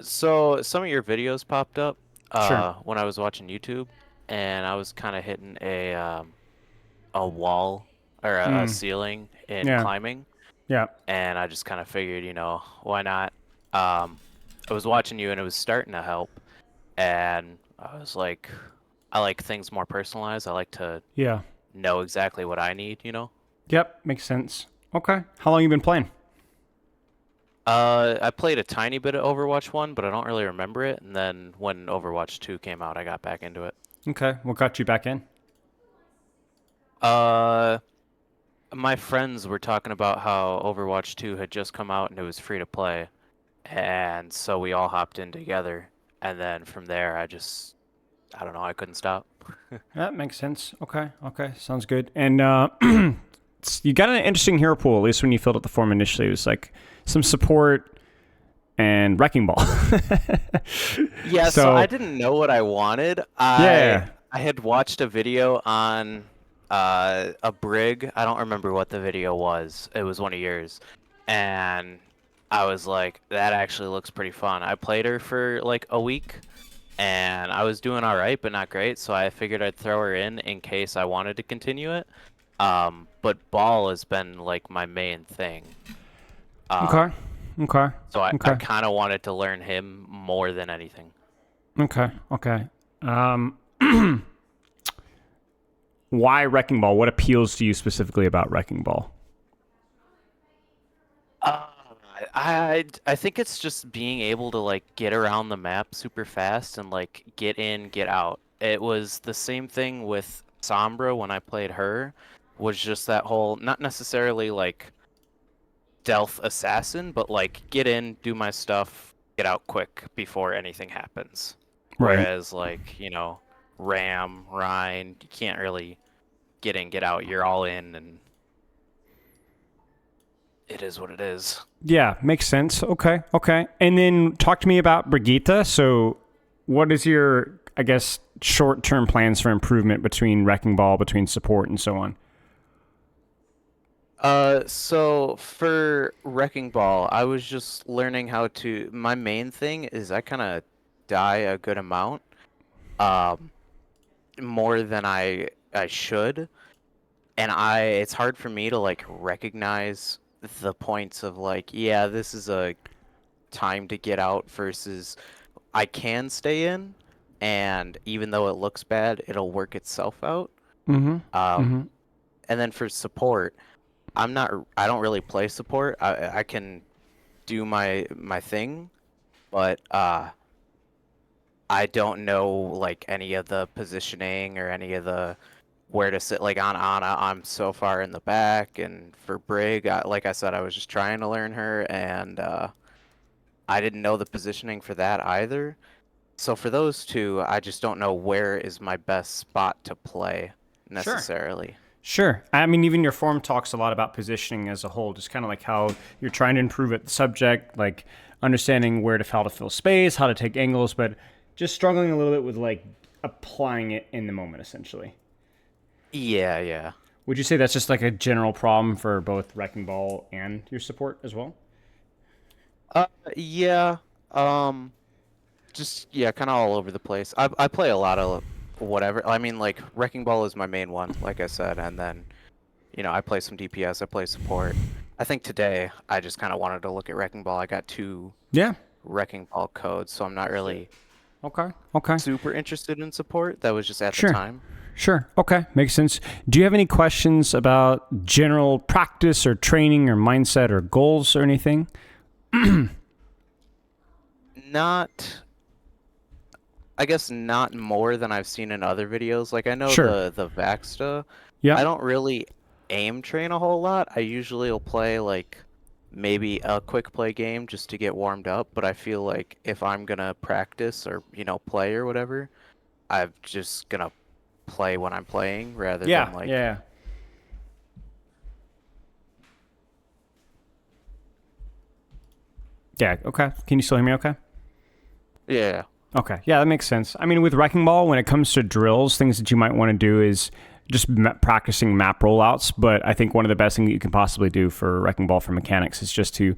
So some of your videos popped up Sure. when I was watching YouTube, and I was kind of hitting a wall or a Mm. ceiling in Yeah. climbing, Yeah. and I just kind of figured, why not? Um, I was watching you, and it was starting to help, and I was like, I like things more personalized. I like to Yeah. know exactly what I need. Yep. Makes sense. Okay. How long you been playing? I played a tiny bit of Overwatch 1, but I don't really remember it. And then when Overwatch 2 came out, I got back into it. Okay. What got you back in? Uh, my friends were talking about how Overwatch 2 had just come out and it was free to play. And so we all hopped in together. And then from there, I don't know, I couldn't stop. That makes sense. Okay. Okay. Sounds good. And you got an interesting hero pool. At least when you filled out the form initially, it was like some support and wrecking ball. Yeah, so I So didn't know what I wanted. I yeah. I had watched a video on a brig. I don't remember what the video was. It was one of yours. And I was like, that actually looks pretty fun. I played her for like a week and I was doing all right, but not great, so I figured I'd throw her in case I wanted to continue it. But ball has been like my main thing. Okay. Um, Okay. so I Okay. kind of wanted to learn him more than anything. Okay. Okay. Um, why wrecking ball? What appeals to you specifically about wrecking ball? Uh, I think it's just being able to like get around the map super fast and like get in, get out. It was the same thing with Sombra when I played her, was just that whole not necessarily like stealth assassin, but like get in, do my stuff, get out quick before anything happens. Right. Whereas like, Ram, Rhine, you can't really get in, get out. You're all in and it is what it is. Yeah, makes sense. Okay, okay. And then talk to me about Brigitte. So, what is your, I guess, short term plans for improvement between Wrecking Ball, between support, and so on? So for Wrecking Ball, I was just learning how to. My main thing is I kind of die a good amount, um, more than I should, and it's hard for me to like recognize the points of like, yeah, this is a time to get out versus I can stay in, and even though it looks bad, it'll work itself out. Mm hmm. Mm Um, hmm. and then for support. I don't really play support. I can do my thing, but I don't know like any of the positioning or any of the where to sit. Like on Ana, I'm so far in the back, and for Brig, like I said, I was just trying to learn her, and I didn't know the positioning for that either. So for those two, I just don't know where is my best spot to play Sure. necessarily. Sure. I mean, even your form talks a lot about positioning as a whole, just kind of like how you're trying to improve at the subject, like understanding where to how to fill space, how to take angles, but just struggling a little bit with like applying it in the moment, essentially. Yeah, yeah. Would you say that's just like a general problem for both Wrecking Ball and your support as well? Uh, yeah. Um, just yeah, kind of all over the place. I play a lot of whatever. I mean, like Wrecking Ball is my main one, like I said, and then I play some DPS. I play support. I think today I just kind of wanted to look at Wrecking Ball. I got two Yeah. Wrecking Ball codes, so I'm not really Okay. Okay. super interested in support. That was just at the Sure. time. Sure. Okay. Makes sense. Do you have any questions about general practice or training or mindset or goals or anything? Not, I guess not more than I've seen in other videos. Like I know Sure. the Vaxta. I Yep. don't really aim train a whole lot. I usually will play like maybe a quick play game just to get warmed up, but I feel like if I'm gonna practice or, play or whatever, I'm just gonna play when I'm playing rather Yeah. than like, Yeah. Yeah. Okay. Can you still hear me okay? yeah. Okay. Yeah, that makes sense. I mean, with Wrecking Ball, when it comes to drills, things that you might want to do is just practicing map rollouts. But I think one of the best things that you can possibly do for Wrecking Ball for mechanics is just to,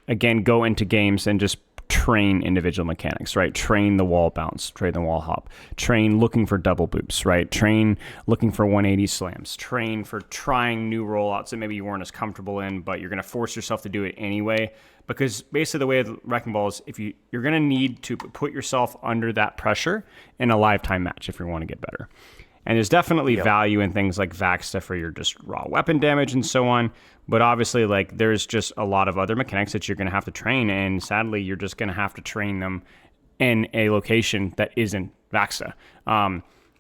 again, go into games and just train individual mechanics, right? Train the wall bounce, train the wall hop, train looking for double boops, right? Train looking for 180 slams, train for trying new rollouts that maybe you weren't as comfortable in, but you're going to force yourself to do it anyway. Because basically the way of Wrecking Ball is if you're going to need to put yourself under that pressure in a lifetime match if you want to get better. And there's definitely value in things like Vaxta for your just raw weapon damage and so on. But obviously, like, there's just a lot of other mechanics that you're going to have to train. And sadly, you're just going to have to train them in a location that isn't Vaxta.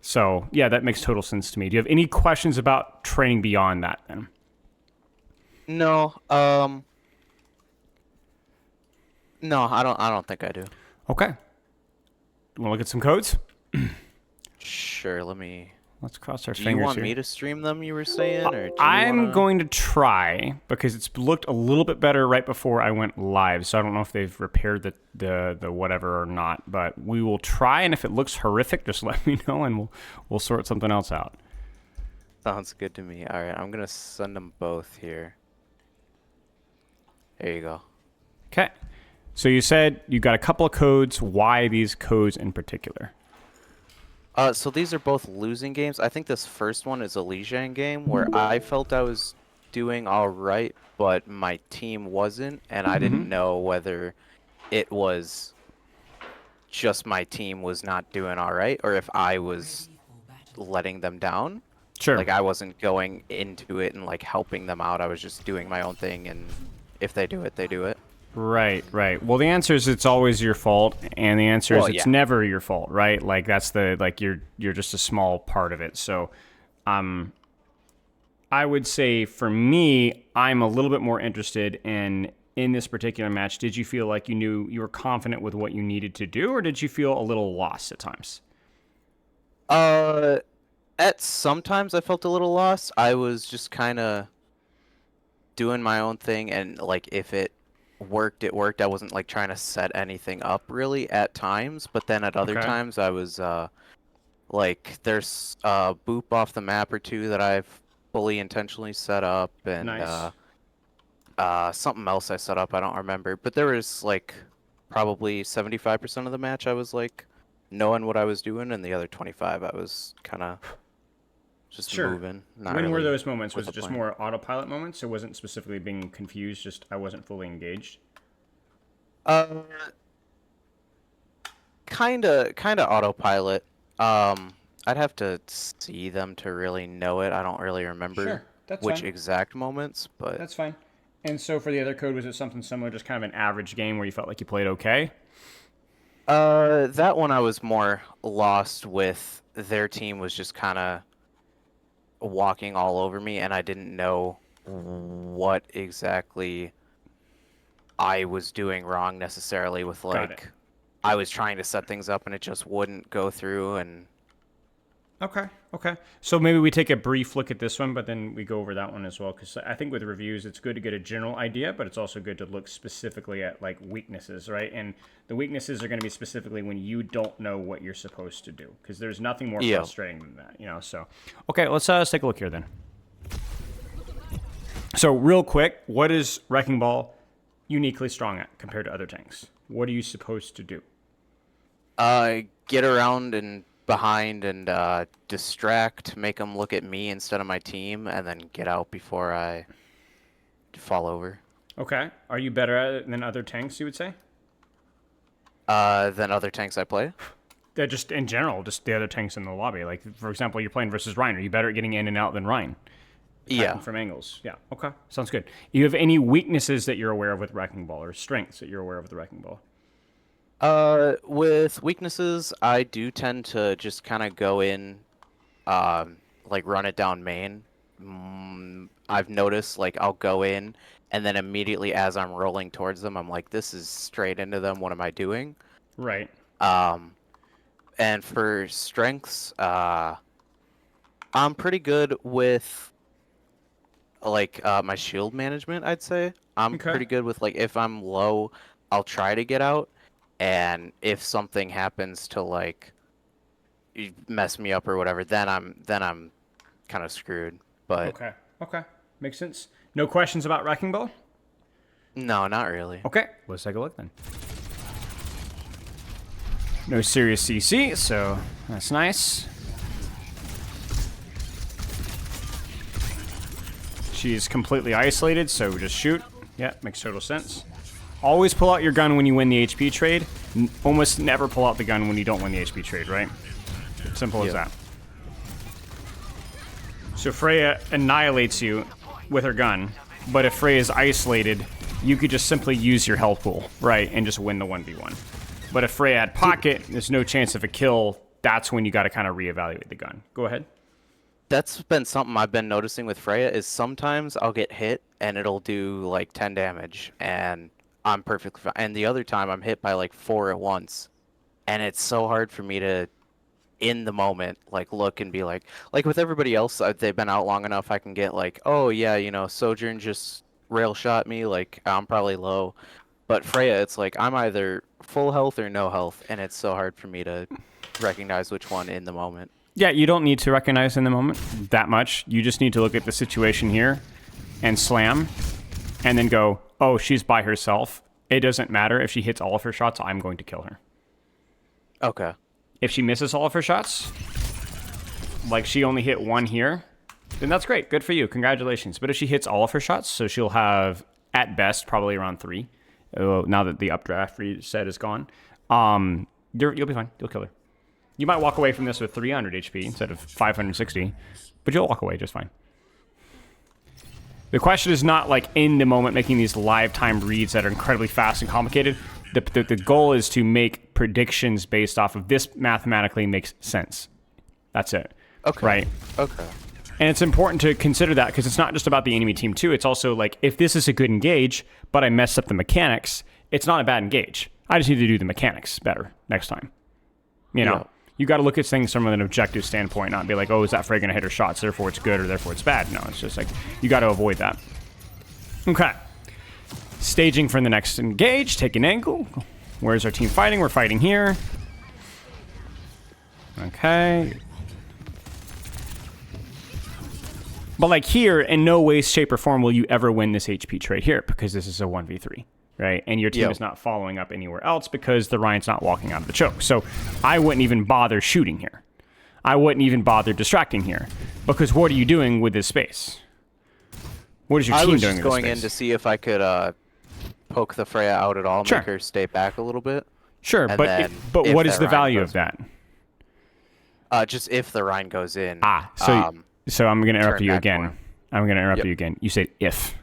So, yeah, that makes total sense to me. Do you have any questions about training beyond that then? No. No, I don't think I do. Okay. You want to look at some codes? Sure, let me... Let's cross our Do fingers you want here. me to stream them, you were saying? Or do you I'm going to try because it's looked a little bit better right before I went live. So I don't know if they've repaired the whatever or not, but we will try. And if it looks horrific, just let me know and we'll sort something else out. Sounds good to me. All right, I'm going to send them both here. There you go. Okay. So you said you got a couple of codes. Why these codes in particular? So these are both losing games. I think this first one is a Lijiang game where I felt I was doing all right, but my team wasn't, and I didn't know whether it was just my team was not doing all right or if I was letting them down. Sure. Like I wasn't going into it and like helping them out. I was just doing my own thing, and if they do it, they do it. Right. Well, the answer is it's always your fault, and the answer is it's never your fault, right? Like that's you're just a small part of it. So, I would say for me, I'm a little bit more interested in this particular match. Did you feel like you were confident with what you needed to do, or did you feel a little lost at times? At sometimes I felt a little lost. I was just kind of doing my own thing, and like if it worked, it worked. I wasn't like trying to set anything up really at times, but then at other times I was like there's a boop off the map or two that I've fully intentionally set up, and something else I set up, I don't remember, but there was like probably 75% of the match I was like knowing what I was doing, and the other 25 I was kind of just moving. When were those moments? Was it just more autopilot moments? It wasn't specifically being confused, just I wasn't fully engaged? Kinda autopilot. I'd have to see them to really know it. I don't really remember which exact moments, but... That's fine. And so for the other code, was it something similar, just kind of an average game where you felt like you played okay? That one I was more lost with. Their team was just kind of walking all over me, and I didn't know what exactly I was doing wrong necessarily with like I was trying to set things up and it just wouldn't go through. And Okay. So maybe we take a brief look at this one, but then we go over that one as well, because I think with reviews, it's good to get a general idea, but it's also good to look specifically at like weaknesses, right? And the weaknesses are going to be specifically when you don't know what you're supposed to do, because there's nothing more frustrating than that, you know? So, okay, let's take a look here then. So real quick, what is Wrecking Ball uniquely strong at compared to other tanks? What are you supposed to do? Get around and behind and distract, make them look at me instead of my team, and then get out before I fall over. Okay. Are you better at it than other tanks, you would say? Than other tanks I play? They're just in general, just the other tanks in the lobby. Like, for example, you're playing versus Ryan. Are you better at getting in and out than Ryan? Yeah. From angles. Yeah. Okay. Sounds good. You have any weaknesses that you're aware of with Wrecking Ball, or strengths that you're aware of with the Wrecking Ball? With weaknesses, I do tend to just kind of go in, like run it down main. I've noticed, like, I'll go in, and then immediately as I'm rolling towards them, I'm like, this is straight into them. What am I doing? Right. And for strengths, I'm pretty good with, like, my shield management, I'd say. I'm pretty good with, like, if I'm low, I'll try to get out. And if something happens to like mess me up or whatever, then I'm kind of screwed. But okay, makes sense. No questions about Wrecking Ball? No, not really. Okay, let's take a look then. No serious CC, so that's nice. She's completely isolated, so we just shoot. Yeah, makes total sense. Always pull out your gun when you win the HP trade. Almost never pull out the gun when you don't win the HP trade, right? Simple as that. So Freya annihilates you with her gun, but if Freya is isolated, you could just simply use your health pool, right, and just win the 1v1. But if Freya had pocket, there's no chance of a kill. That's when you got to kind of reevaluate the gun. Go ahead. That's been something I've been noticing with Freya is sometimes I'll get hit and it'll do like 10 damage and I'm perfectly fine. And the other time I'm hit by like 4 at once. And it's so hard for me to, in the moment, like look and be like with everybody else, they've been out long enough I can get like, oh yeah, you know, Sojourn just rail shot me, like I'm probably low. But Freya, it's like I'm either full health or no health. And it's so hard for me to recognize which one in the moment. Yeah, you don't need to recognize in the moment that much. You just need to look at the situation here and slam and then go, oh, she's by herself. It doesn't matter. If she hits all of her shots, I'm going to kill her. Okay. If she misses all of her shots, like she only hit 1 here, then that's great. Good for you. Congratulations. But if she hits all of her shots, so she'll have, at best, probably around 3, now that the updraft reset is gone, you'll be fine. You'll kill her. You might walk away from this with 300 HP instead of 560, but you'll walk away just fine. The question is not like in the moment making these live time reads that are incredibly fast and complicated. The goal is to make predictions based off of this mathematically makes sense. That's it. Okay. Right? Okay. And it's important to consider that because it's not just about the enemy team too. It's also like if this is a good engage, but I messed up the mechanics, it's not a bad engage. I just need to do the mechanics better next time. You know? Yeah. You got to look at things from an objective standpoint, not be like, oh, is that Frey going to hit her shots, therefore it's good or therefore it's bad. No, it's just like, you got to avoid that. Okay. Staging for the next engage, take an angle. Where's our team fighting? We're fighting here. Okay. But like here, in no way, shape, or form will you ever win this HP trade here because this is a 1v3. Right? And your team is not following up anywhere else because the Ryan's not walking out of the choke. So I wouldn't even bother shooting here. I wouldn't even bother distracting here. Because what are you doing with this space? What is your team doing with this space? I was just going in to see if I could poke the Freya out at all, make her stay back a little bit. Sure, but what is the value of that? Just if the Ryan goes in. So I'm going to interrupt you again. I'm going to interrupt you again. You said if.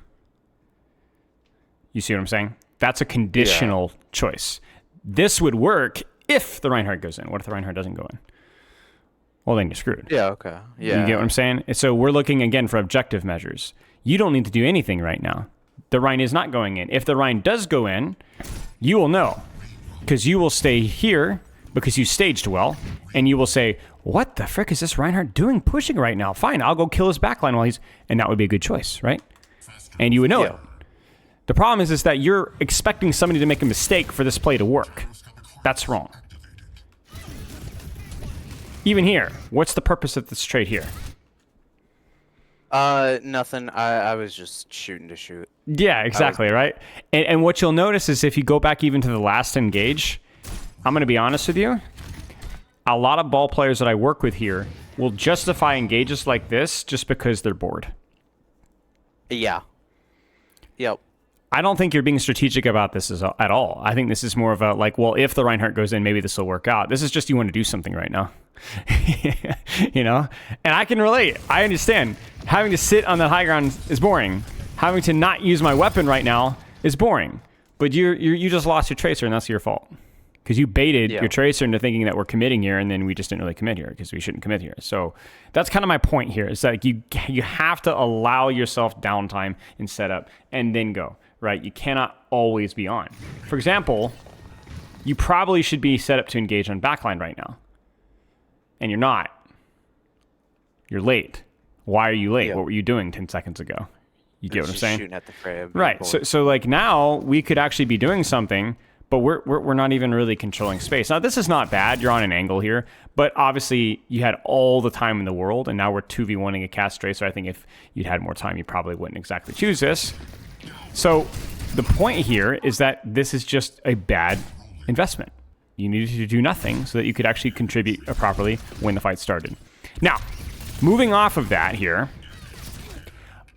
You see what I'm saying? That's a conditional choice. This would work if the Reinhardt goes in. What if the Reinhardt doesn't go in? Well, then you're screwed. Yeah, okay. Yeah. You get what I'm saying? So we're looking, again, for objective measures. You don't need to do anything right now. The Rhine is not going in. If the Rhine does go in, you will know. Because you will stay here because you staged well. And you will say, what the frick is this Reinhardt doing pushing right now? Fine, I'll go kill his backline while he's... And that would be a good choice, right? And you would know it. The problem is that you're expecting somebody to make a mistake for this play to work. That's wrong. Even here, what's the purpose of this trade here? Nothing. I was just shooting to shoot. Yeah, exactly, right? And what you'll notice is if you go back even to the last engage, I'm going to be honest with you, a lot of ball players that I work with here will justify engages like this just because they're bored. Yeah. Yep. I don't think you're being strategic about this at all. I think this is more of a, like, well, if the Reinhardt goes in, maybe this will work out. This is just you want to do something right now. You know? And I can relate. I understand. Having to sit on the high ground is boring. Having to not use my weapon right now is boring. But you just lost your Tracer, and that's your fault. Because you baited your Tracer into thinking that we're committing here, and then we just didn't really commit here because we shouldn't commit here. So that's kind of my point here. Is that you have to allow yourself downtime in setup and then go. Right? You cannot always be on. For example, you probably should be set up to engage on backline right now. And you're not. You're late. Why are you late? What were you doing 10 seconds ago? You get what I'm saying? Shooting at the frame. Right. So like now we could actually be doing something, but we're not even really controlling space. Now this is not bad. You're on an angle here, but obviously you had all the time in the world, and now we're 2v1ing a cast Tracer. I think if you'd had more time, you probably wouldn't exactly choose this. So the point here is that this is just a bad investment. You needed to do nothing so that you could actually contribute properly when the fight started. Now, moving off of that here,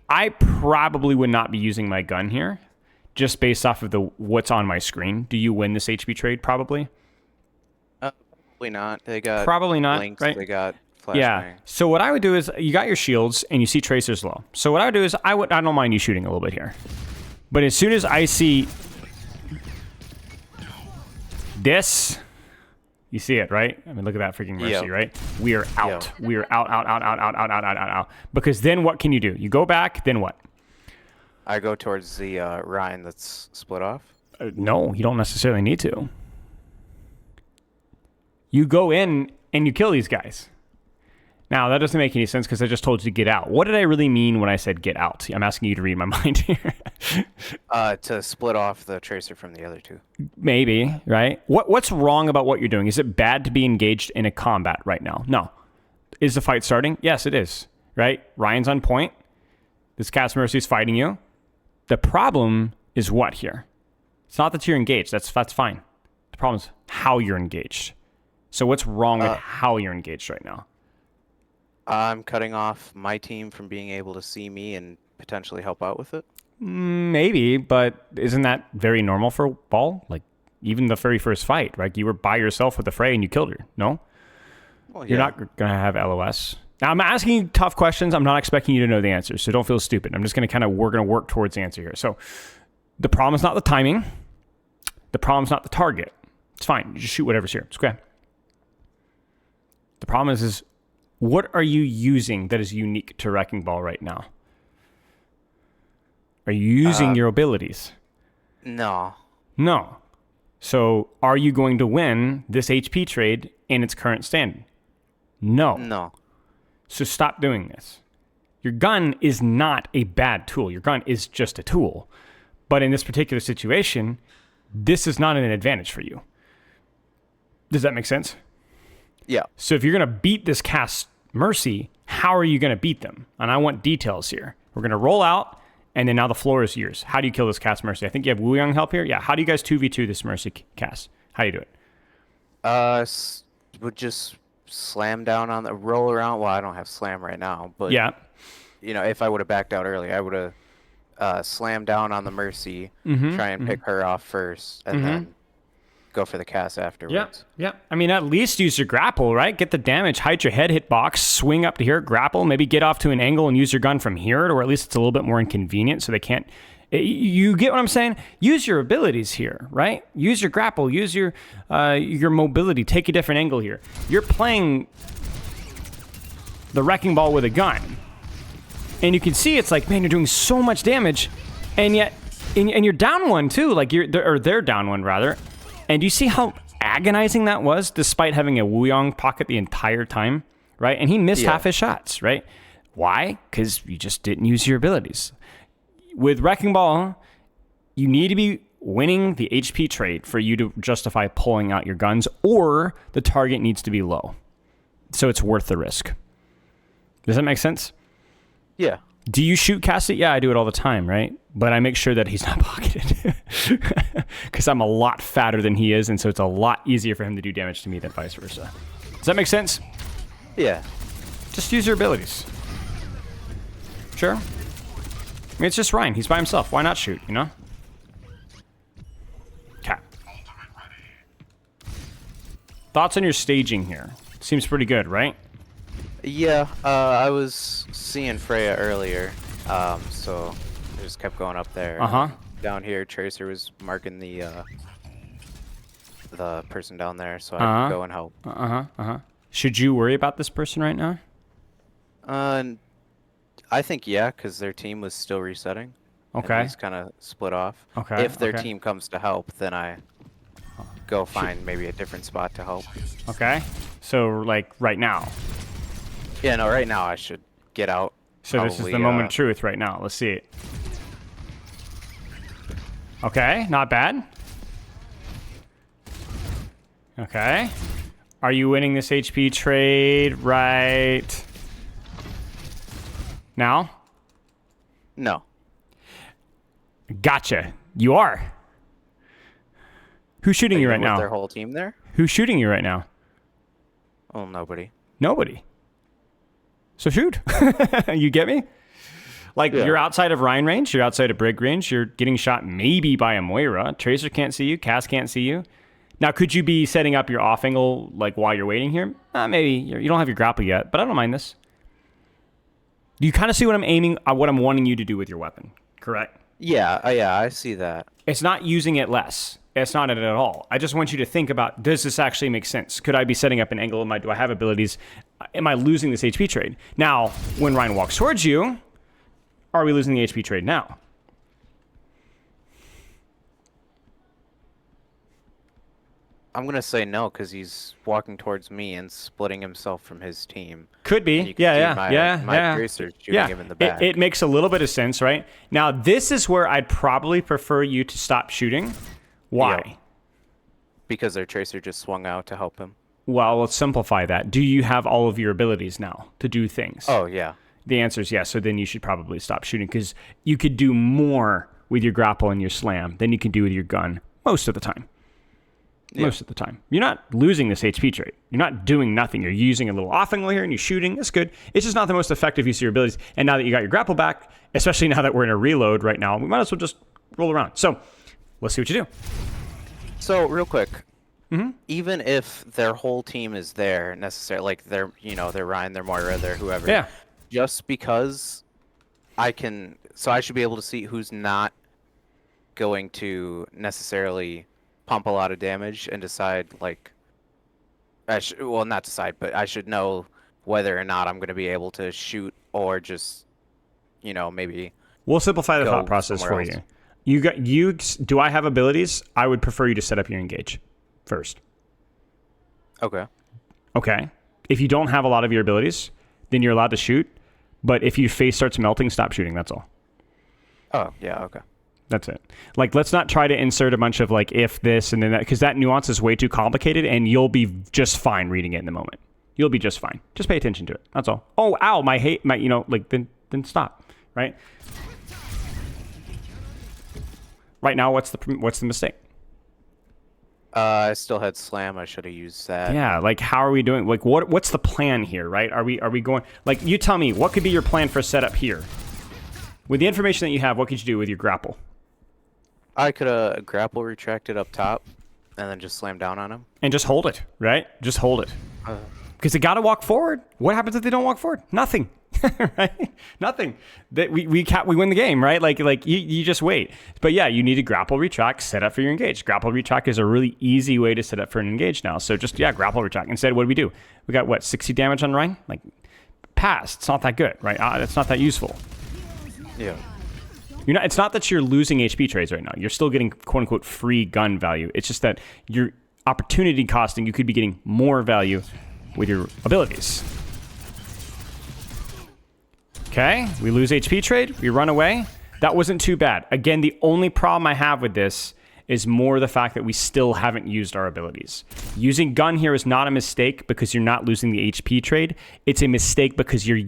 I probably would not be using my gun here, just based off of what's on my screen. Do you win this HP trade? Probably. Probably not. They got probably not. links. Right? They got flashbang. Yeah. So what I would do is you got your shields and you see tracers low. So what I would do is I don't mind you shooting a little bit here, but as soon as I see this, you see it, right? I mean, look at that freaking Mercy, right? We are out. We are out. Because then what can you do? You go back, then what? I go towards the Ryan that's split off. No, you don't necessarily need to. You go in and you kill these guys. Now, that doesn't make any sense because I just told you to get out. What did I really mean when I said get out? I'm asking you to read my mind here. To split off the tracer from the other two. Maybe, right? What's wrong about what you're doing? Is it bad to be engaged in a combat right now? No. Is the fight starting? Yes, it is, right? Ryan's on point. This Cast Mercy's fighting you. The problem is what here? It's not that you're engaged. That's fine. The problem is how you're engaged. So what's wrong with how you're engaged right now? I'm cutting off my team from being able to see me and potentially help out with it. Maybe, but isn't that very normal for Ball? Like, even the very first fight, right? You were by yourself with the Frey and you killed her, no? Well, yeah. You're not going to have LOS. Now, I'm asking you tough questions. I'm not expecting you to know the answers, so don't feel stupid. I'm just going to we're going to work towards the answer here. So, the problem is not the timing. The problem is not the target. It's fine. You just shoot whatever's here. It's okay. The problem is what are you using that is unique to Wrecking Ball right now? Are you using your abilities? No. No. So are you going to win this HP trade in its current standing? No. No. So stop doing this. Your gun is not a bad tool. Your gun is just a tool. But in this particular situation, this is not an advantage for you. Does that make sense? Yeah. So if you're going to beat this Cast Mercy, how are you going to beat them? And I want details here. We're going to roll out, and then now the floor is yours. How do you kill this Cast Mercy? I think you have Wu Young help here. Yeah. How do you guys 2v2 this Mercy cast? How do you do it? Would just slam down on the roll around. Well, I don't have slam right now, but yeah. You know, if I would have backed out early, I would have slammed down on the Mercy, try and pick her off first, and then go for the cast afterwards. Yeah. I mean, at least use your grapple, right? Get the damage, hide your head, hit box, swing up to here, grapple, maybe get off to an angle and use your gun from here, or at least it's a little bit more inconvenient so they can't. You get what I'm saying? Use your abilities here, right? Use your grapple, use your mobility, take a different angle here. You're playing the Wrecking Ball with a gun. And you can see it's like, man, you're doing so much damage, and yet, and you're down one too, like they're down one rather. And do you see how agonizing that was, despite having a Wuyong pocket the entire time, right? And he missed half his shots, right? Why? Because you just didn't use your abilities. With Wrecking Ball, you need to be winning the HP trade for you to justify pulling out your guns, or the target needs to be low. So it's worth the risk. Does that make sense? Yeah. Do you shoot cast it? Yeah, I do it all the time, right? But I make sure that he's not pocketed because I'm a lot fatter than he is, and so it's a lot easier for him to do damage to me than vice versa. Does that make sense? Yeah. Just use your abilities. Sure. I mean, it's just Ryan. He's by himself. Why not shoot, you know? Okay. Thoughts on your staging here? Seems pretty good, right? Yeah, I was seeing Freya earlier, so I just kept going up there. Down here, Tracer was marking the person down there, so I could go and help. Should you worry about this person right now? I think yeah, because their team was still resetting. Okay. He's kind of split off. Okay. If their team comes to help, then I go find maybe a different spot to help. Okay. So, like, right now. Yeah, no, right now I should get out. So this is the moment of truth right now. Let's see it. Okay, not bad. Okay. Are you winning this HP trade right now? No. Gotcha. You are. Who's shooting you right now? Their whole team there? Who's shooting you right now? Oh, nobody. Nobody. So shoot. You get me? Like, Yeah. you're outside of Rhine range, you're outside of Brig range, you're getting shot maybe by a Moira. Tracer can't see you, Cass can't see you. Now, could you be setting up your off angle like while you're waiting here? Maybe. You don't have your grapple yet, but I don't mind this. You kind of see what I'm aiming, what I'm wanting you to do with your weapon, correct? Yeah, I see that. It's not using it less. It's not it at all. I just want you to think about, does this actually make sense? Could I be setting up an angle? Do I have abilities? Am I losing this HP trade? Now, when Ryan walks towards you, are we losing the HP trade now? I'm gonna say no because he's walking towards me and splitting himself from his team. Could be. And you can Yeah, see yeah. my Tracer shooting him in the back. It makes a little bit of sense, right? Now, this is where I'd probably prefer you to stop shooting. Why? Yeah. Because their Tracer just swung out to help him. Well, let's simplify that. Do you have all of your abilities now to do things? Oh, yeah. The answer is yes. So then you should probably stop shooting because you could do more with your grapple and your slam than you can do with your gun most of the time. Yeah. Most of the time. You're not losing this HP trait. You're not doing nothing. You're using a little off angle here and you're shooting. That's good. It's just not the most effective use of your abilities. And now that you got your grapple back, especially now that we're in a reload right now, we might as well just roll around. So let's see what you do. So, real quick. Even if their whole team is there, necessarily, like they're Ryan, they're Moira, they're whoever. Yeah. Just because I should be able to see who's not going to necessarily pump a lot of damage and decide, like, not decide, but I should know whether or not I'm going to be able to shoot or just, maybe. We'll simplify the go thought process for somewhere you. Do I have abilities? I would prefer you to set up your engage first. Okay. Okay. If you don't have a lot of your abilities, then you're allowed to shoot. But if your face starts melting, stop shooting. That's all. Oh, yeah, okay. That's it. Like, let's not try to insert a bunch of like if this and then that, because that nuance is way too complicated and you'll be just fine reading it in the moment. You'll be just fine. Just pay attention to it. That's all. Oh, ow, then stop, right? Right now, what's the mistake? I still had slam. I should have used that. Yeah, like how are we doing? Like what's the plan here, right? Are we going, like, you tell me, what could be your plan for setup here? With the information that you have, what could you do with your grapple? I could have grapple retracted up top and then just slam down on him. And just hold it, right? Just hold it. Because they got to walk forward. What happens if they don't walk forward? Nothing. Right? Nothing. That we win the game, right? Like you just wait. But yeah, you need to grapple retract, set up for your engage. Grapple retract is a really easy way to set up for an engage now. So just grapple retract. Instead, what do? We got 60 damage on Rhine? Like, pass. It's not that good, right? It's not that useful. Yeah. It's not that you're losing HP trades right now. You're still getting quote unquote free gun value. It's just that your opportunity costing, you could be getting more value with your abilities. Okay, we lose HP trade, we run away. That wasn't too bad. Again, the only problem I have with this is more the fact that we still haven't used our abilities. Using gun here is not a mistake because you're not losing the HP trade. It's a mistake because you're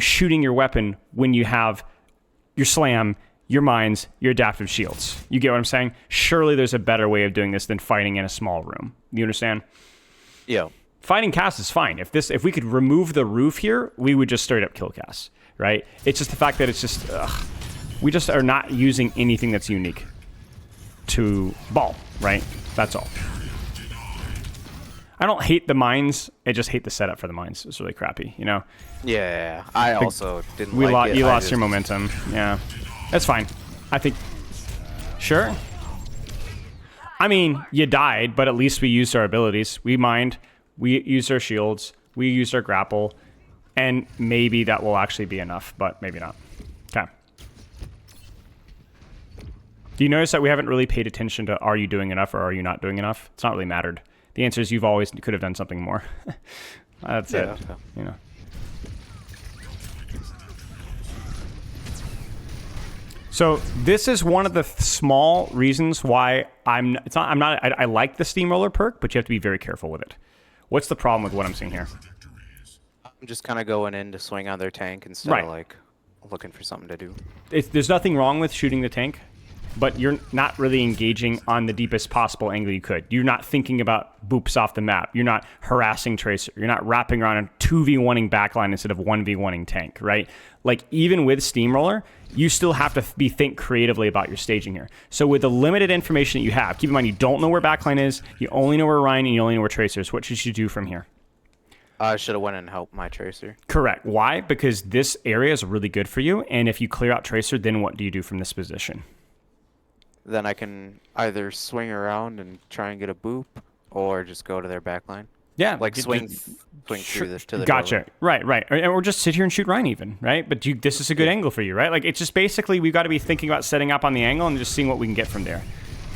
shooting your weapon when you have your slam, your mines, your adaptive shields. You get what I'm saying? Surely there's a better way of doing this than fighting in a small room. You understand? Yeah. Fighting Cass is fine. If we could remove the roof here, we would just straight up kill Cass, right? It's just the fact that it's just, we just are not using anything that's unique to ball, right? That's all. I don't hate the mines. I just hate the setup for the mines. It's really crappy, Yeah, I also didn't You like it. lost your momentum. Yeah, that's fine. I think, sure. I mean, you died, but at least we used our abilities. We mined. We used our shields, we used our grapple, and maybe that will actually be enough, but maybe not. Okay. Do you notice that we haven't really paid attention to are you doing enough or are you not doing enough? It's not really mattered. The answer is you've always could have done something more. That's it. Okay. So this is one of the small reasons why I like the Steamroller perk, but you have to be very careful with it. What's the problem with what I'm seeing here? I'm just kind of going in to swing on their tank instead of like looking for something to do. There's nothing wrong with shooting the tank. but you're not really engaging on the deepest possible angle you could. You're not thinking about boops off the map. You're not harassing Tracer. You're not wrapping around a 2v1ing backline instead of 1v1ing tank, right? Like, even with Steamroller, you still have to think creatively about your staging here. So with the limited information that you have, keep in mind you don't know where backline is, you only know where Ryan, and you only know where Tracer is. What should you do from here? I should have went and helped my Tracer. Correct. Why? Because this area is really good for you, and if you clear out Tracer, then what do you do from this position? Then I can either swing around and try and get a boop, or just go to their backline. Yeah, like swing through this to the gotcha. Doorway. Right, or just sit here and shoot Ryan even, right? But this is a good angle for you, right? Like, it's just basically we've got to be thinking about setting up on the angle and just seeing what we can get from there.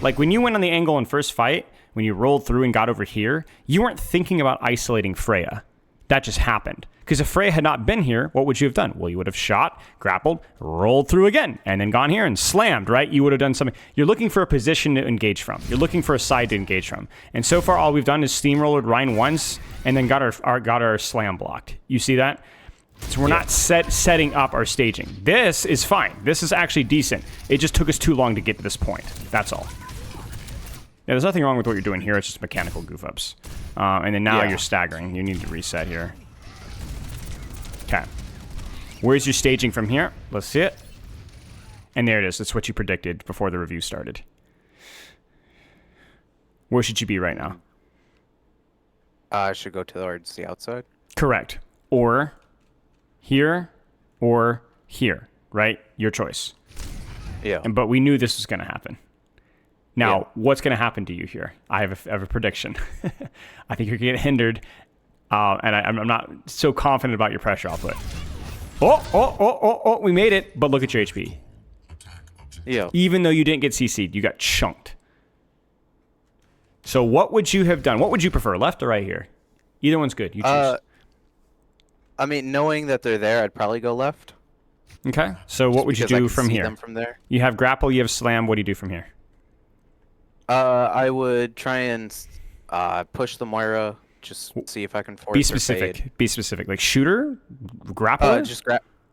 Like, when you went on the angle in first fight, when you rolled through and got over here, you weren't thinking about isolating Freya. That just happened. Because if Freya had not been here, what would you have done? Well, you would have shot, grappled, rolled through again, and then gone here and slammed, right? You would have done something. You're looking for a position to engage from. You're looking for a side to engage from. And so far, all we've done is steamrollered Ryan once and then got our slam blocked. You see that? So we're not setting up our staging. This is fine. This is actually decent. It just took us too long to get to this point. That's all. Yeah, there's nothing wrong with what you're doing here. It's just mechanical goof-ups. And then now you're staggering. You need to reset here. Okay. Where's your staging from here? Let's see it. And there it is. That's what you predicted before the review started. Where should you be right now? I should go towards the outside. Correct. Or here or here, right? Your choice. Yeah. But we knew this was going to happen. Now, what's going to happen to you here? I have a prediction. I think you're going to get hindered, and I'm not so confident about your pressure output. Oh, we made it, but look at your HP. Yeah. Even though you didn't get CC'd, you got chunked. So what would you have done? What would you prefer, left or right here? Either one's good. You choose. I mean, knowing that they're there, I'd probably go left. Okay. So what would you do from here? Them from there. You have grapple, you have slam. What do you do from here? I would try and push the Moira. Just see if I can force. Be specific. Fade. Be specific. Like shooter, grapple. Just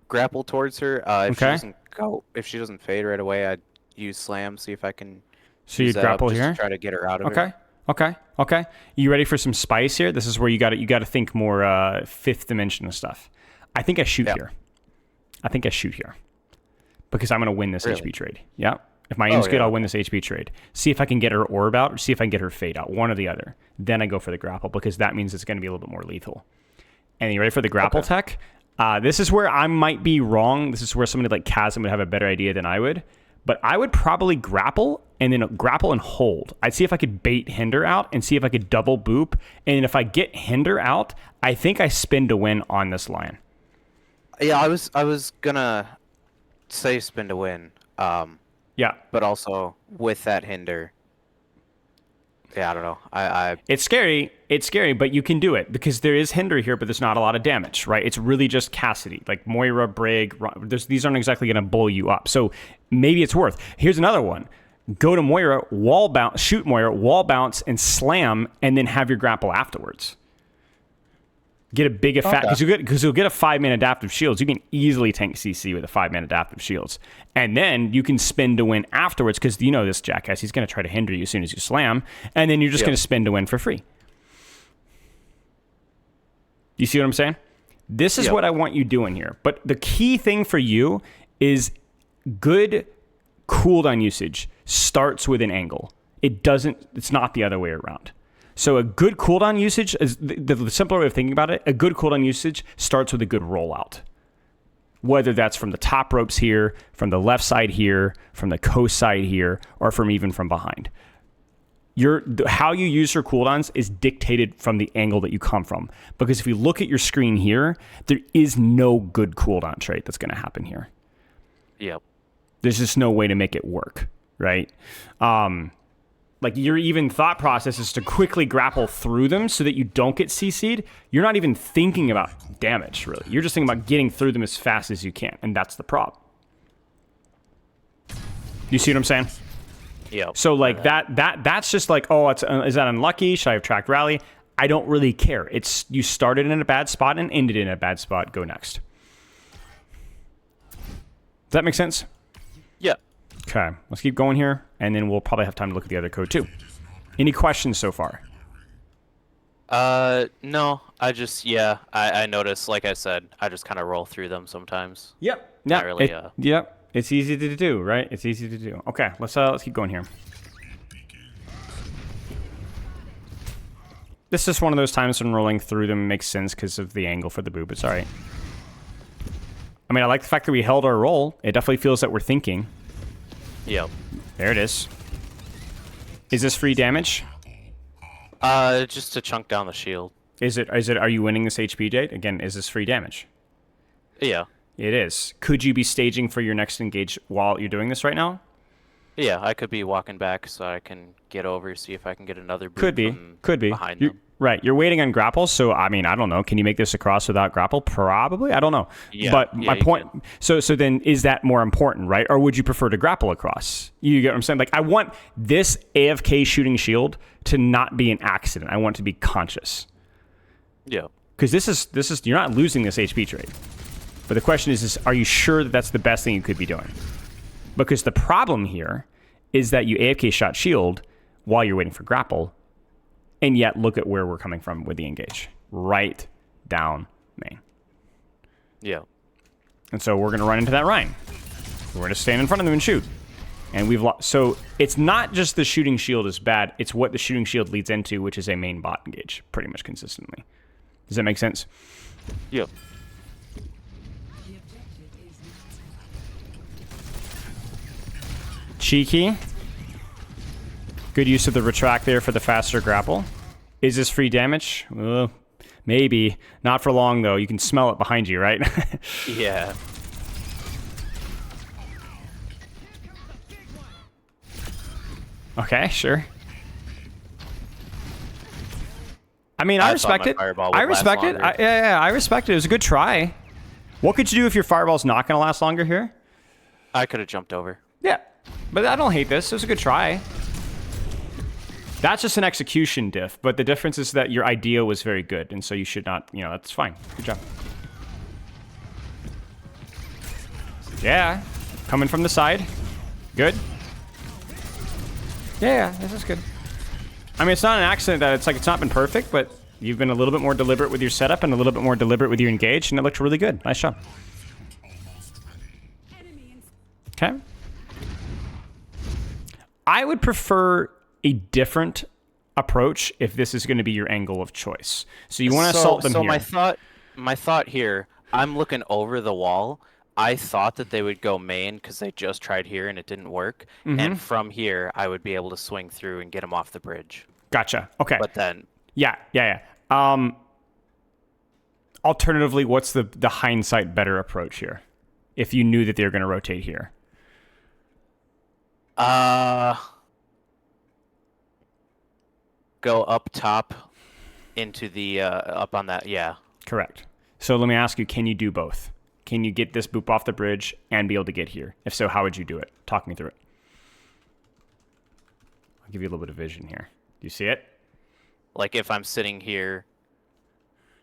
grapple towards her. If she doesn't if she doesn't fade right away, I'd use slam. See if I can. So you'd grapple here. To try to get her out of it. Okay. You ready for some spice here? This is where you got to think more fifth dimensional stuff. I think I shoot here. Because I'm gonna win this HP trade. Yeah. If my aim's good, I'll win this HP trade. See if I can get her orb out, or see if I can get her fade out. One or the other. Then I go for the grapple, because that means it's going to be a little bit more lethal. And you ready for the grapple tech? This is where I might be wrong. This is where somebody like Chasm would have a better idea than I would. But I would probably grapple, and then grapple and hold. I'd see if I could bait Hinder out, and see if I could double boop. And if I get Hinder out, I think I spin to win on this line. Yeah, I was gonna say spin to win. Yeah. But also with that Hinder. Yeah, I don't know. It's scary, but you can do it because there is Hinder here, but there's not a lot of damage, right? It's really just Cassidy. Like Moira, Brig, these aren't exactly going to blow you up. So maybe it's worth. Here's another one. Go to Moira, wall bounce, shoot Moira, wall bounce, and slam, and then have your grapple afterwards. Get a big effect because you'll get a 5-man adaptive shields. You can easily tank CC with a 5-man adaptive shields, and then you can spin to win afterwards because you know this jackass. He's going to try to hinder you as soon as you slam, and then you're just going to spin to win for free. You see what I'm saying? This is what I want you doing here. But the key thing for you is good cooldown usage starts with an angle. It's not the other way around. So a good cooldown usage, is the simpler way of thinking about it, a good cooldown usage starts with a good rollout. Whether that's from the top ropes here, from the left side here, from the coast side here, or even from behind. How you use your cooldowns is dictated from the angle that you come from. Because if you look at your screen here, there is no good cooldown trait that's going to happen here. Yep. There's just no way to make it work, right? Like your even thought process is to quickly grapple through them so that you don't get CC'd. You're not even thinking about damage, really. You're just thinking about getting through them as fast as you can, and that's the problem. You see what I'm saying? Yeah. So like that's just like, is that unlucky? Should I have tracked rally? I don't really care. It's you started in a bad spot and ended in a bad spot. Go next. Does that make sense? Yeah. Okay, let's keep going here, and then we'll probably have time to look at the other code too. Any questions so far? No, I noticed, like I said, I just kind of roll through them sometimes. Yep. Not really, Yep. It's easy to do, right? It's easy to do. Okay, let's keep going here. This is one of those times when rolling through them makes sense because of the angle for the boob. It's all right. I mean, I like the fact that we held our roll. It definitely feels that we're thinking. Yep. There it is. Is this free damage? Just to chunk down the shield. Are you winning this HP date? Again, is this free damage? Yeah. It is. Could you be staging for your next engage while you're doing this right now? Yeah, I could be walking back so I can get over, see if I can get another boot Could be. behind them. Right. You're waiting on grapple, so I mean, I don't know. Can you make this across without grapple? Probably. I don't know. Yeah, but yeah, my point. So then, is that more important, right? Or would you prefer to grapple across? You get what I'm saying? Like, I want this AFK shooting shield to not be an accident. I want it to be conscious. Yeah. Because this is you're not losing this HP trade. But the question is are you sure that that's the best thing you could be doing? Because the problem here is that you AFK shot shield while you're waiting for grapple, and yet look at where we're coming from with the engage. Right down main. Yeah. And so we're going to run into that Rhine. We're going to stand in front of them and shoot. And we've lost. So it's not just the shooting shield is bad, it's what the shooting shield leads into, which is a main bot engage, pretty much consistently. Does that make sense? Yep. Cheeky. Good use of the retract there for the faster grapple. Is this free damage? Maybe. Not for long, though. You can smell it behind you, right? Yeah. Okay, sure. I mean, I respect it. I respect it. I respect it. It was a good try. What could you do if your fireball's not going to last longer here? I could have jumped over. Yeah, but I don't hate this. It was a good try. That's just an execution diff, but the difference is that your idea was very good, and so you should not, that's fine. Good job. Yeah, coming from the side. Good. Yeah, this is good. I mean, it's not an accident that it's not been perfect, but you've been a little bit more deliberate with your setup and a little bit more deliberate with your engage, and it looked really good. Nice job. Okay. I would prefer a different approach if this is going to be your angle of choice. So you want to assault them here. So my thought here, I'm looking over the wall. I thought that they would go main because they just tried here and it didn't work. Mm-hmm. And from here, I would be able to swing through and get them off the bridge. Gotcha. Okay. But then... Yeah. Alternatively, what's the hindsight better approach here? If you knew that they were going to rotate here. Go up top into the up on that. Yeah. Correct. So let me ask you, can you do both? Can you get this boop off the bridge and be able to get here? If so, how would you do it? Talk me through it. I'll give you a little bit of vision here. Do you see it? Like if I'm sitting here,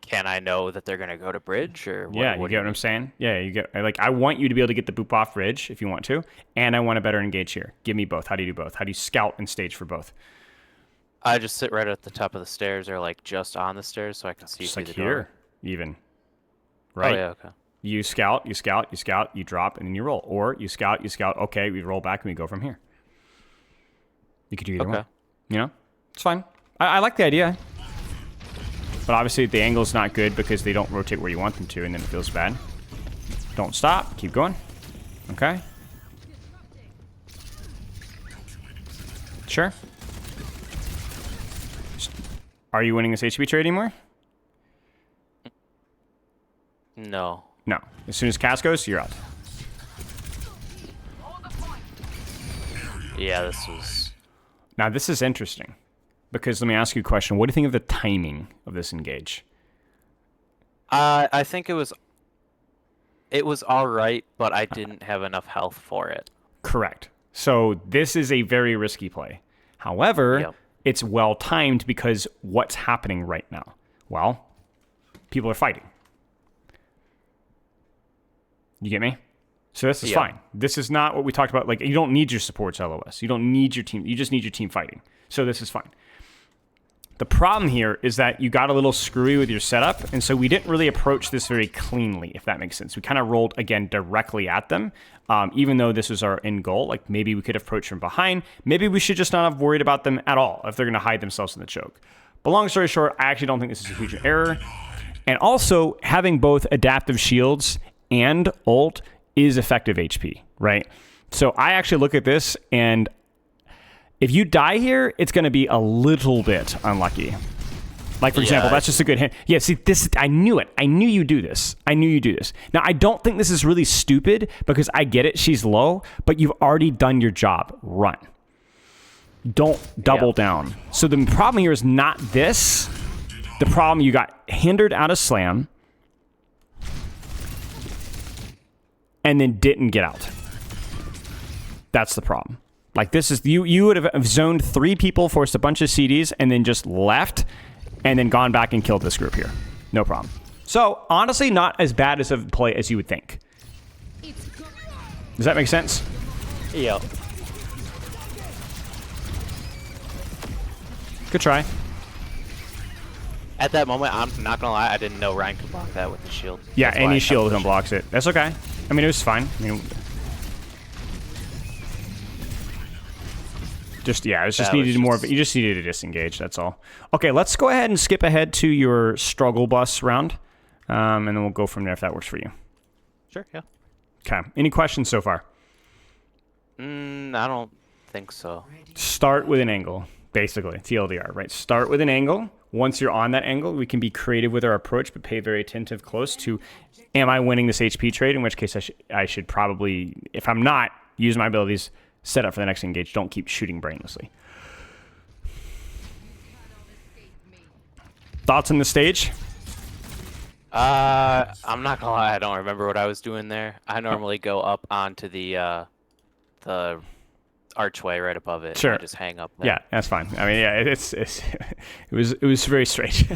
can I know that they're going to go to bridge or what? Yeah, you get what I'm saying? Yeah, you get I want you to be able to get the boop off bridge if you want to, and I want to better engage here. Give me both. How do you do both? How do you scout and stage for both? I just sit right at the top of the stairs or like just on the stairs so I can see just through like the here, door. even. Right? Oh, yeah, okay. You scout, you drop, and then you roll. Or you scout, okay, we roll back and we go from here. You could do either one. It's fine. I like the idea. But obviously the angle's not good because they don't rotate where you want them to, and then it feels bad. Don't stop. Keep going. Okay. Sure. Are you winning this HP trade anymore? No. No. As soon as cast goes, you're out. Yeah, this was... Now, this is interesting. Because let me ask you a question. What do you think of the timing of this engage? I think it was all right, but I didn't have enough health for it. Correct. So this is a very risky play. However, it's well timed because what's happening right now? Well, people are fighting. You get me? So this is fine. This is not what we talked about. Like, you don't need your supports LOS. You don't need your team. You just need your team fighting. So this is fine. The problem here is that you got a little screwy with your setup, and so we didn't really approach this very cleanly, if that makes sense. We kind of rolled, again, directly at them, even though this was our end goal. Like, maybe we could approach from behind. Maybe we should just not have worried about them at all if they're going to hide themselves in the choke. But long story short, I actually don't think this is a huge error. And also, having both adaptive shields and ult is effective HP, right? So I actually look at this, and if you die here, it's going to be a little bit unlucky. Like, for example, that's just a good hint. Yeah, see, this, I knew it. I knew you do this. I knew you do this. Now, I don't think this is really stupid because I get it. She's low, but you've already done your job. Run. Don't double down. So the problem here is not this. The problem, you got hindered out of slam and then didn't get out. That's the problem. Like, this is, you would have zoned 3 people, forced a bunch of CDs, and then just left, and then gone back and killed this group here. No problem. So, honestly, not as bad as a play as you would think. Does that make sense? Yeah. Good try. At that moment, I'm not gonna lie, I didn't know Ryan could block that with the shield. Yeah, any shield unblocks it. That's okay. I mean, it was fine. I mean, just, yeah, it was just needed more of it. You just needed to disengage, that's all. Okay, let's go ahead and skip ahead to your struggle bus round, and then we'll go from there if that works for you. Sure, yeah. Okay, any questions so far? I don't think so. Start with an angle, basically, TLDR, right? Start with an angle. Once you're on that angle, we can be creative with our approach, but pay very attentive close to, am I winning this HP trade? In which case I should probably, if I'm not, use my abilities, set up for the next engage. Don't keep shooting brainlessly. Thoughts on the stage? I'm not gonna lie, I don't remember what I was doing there. I normally go up onto the archway right above it. Sure. And I just hang up there. Yeah, that's fine. I mean, yeah, it was very strange.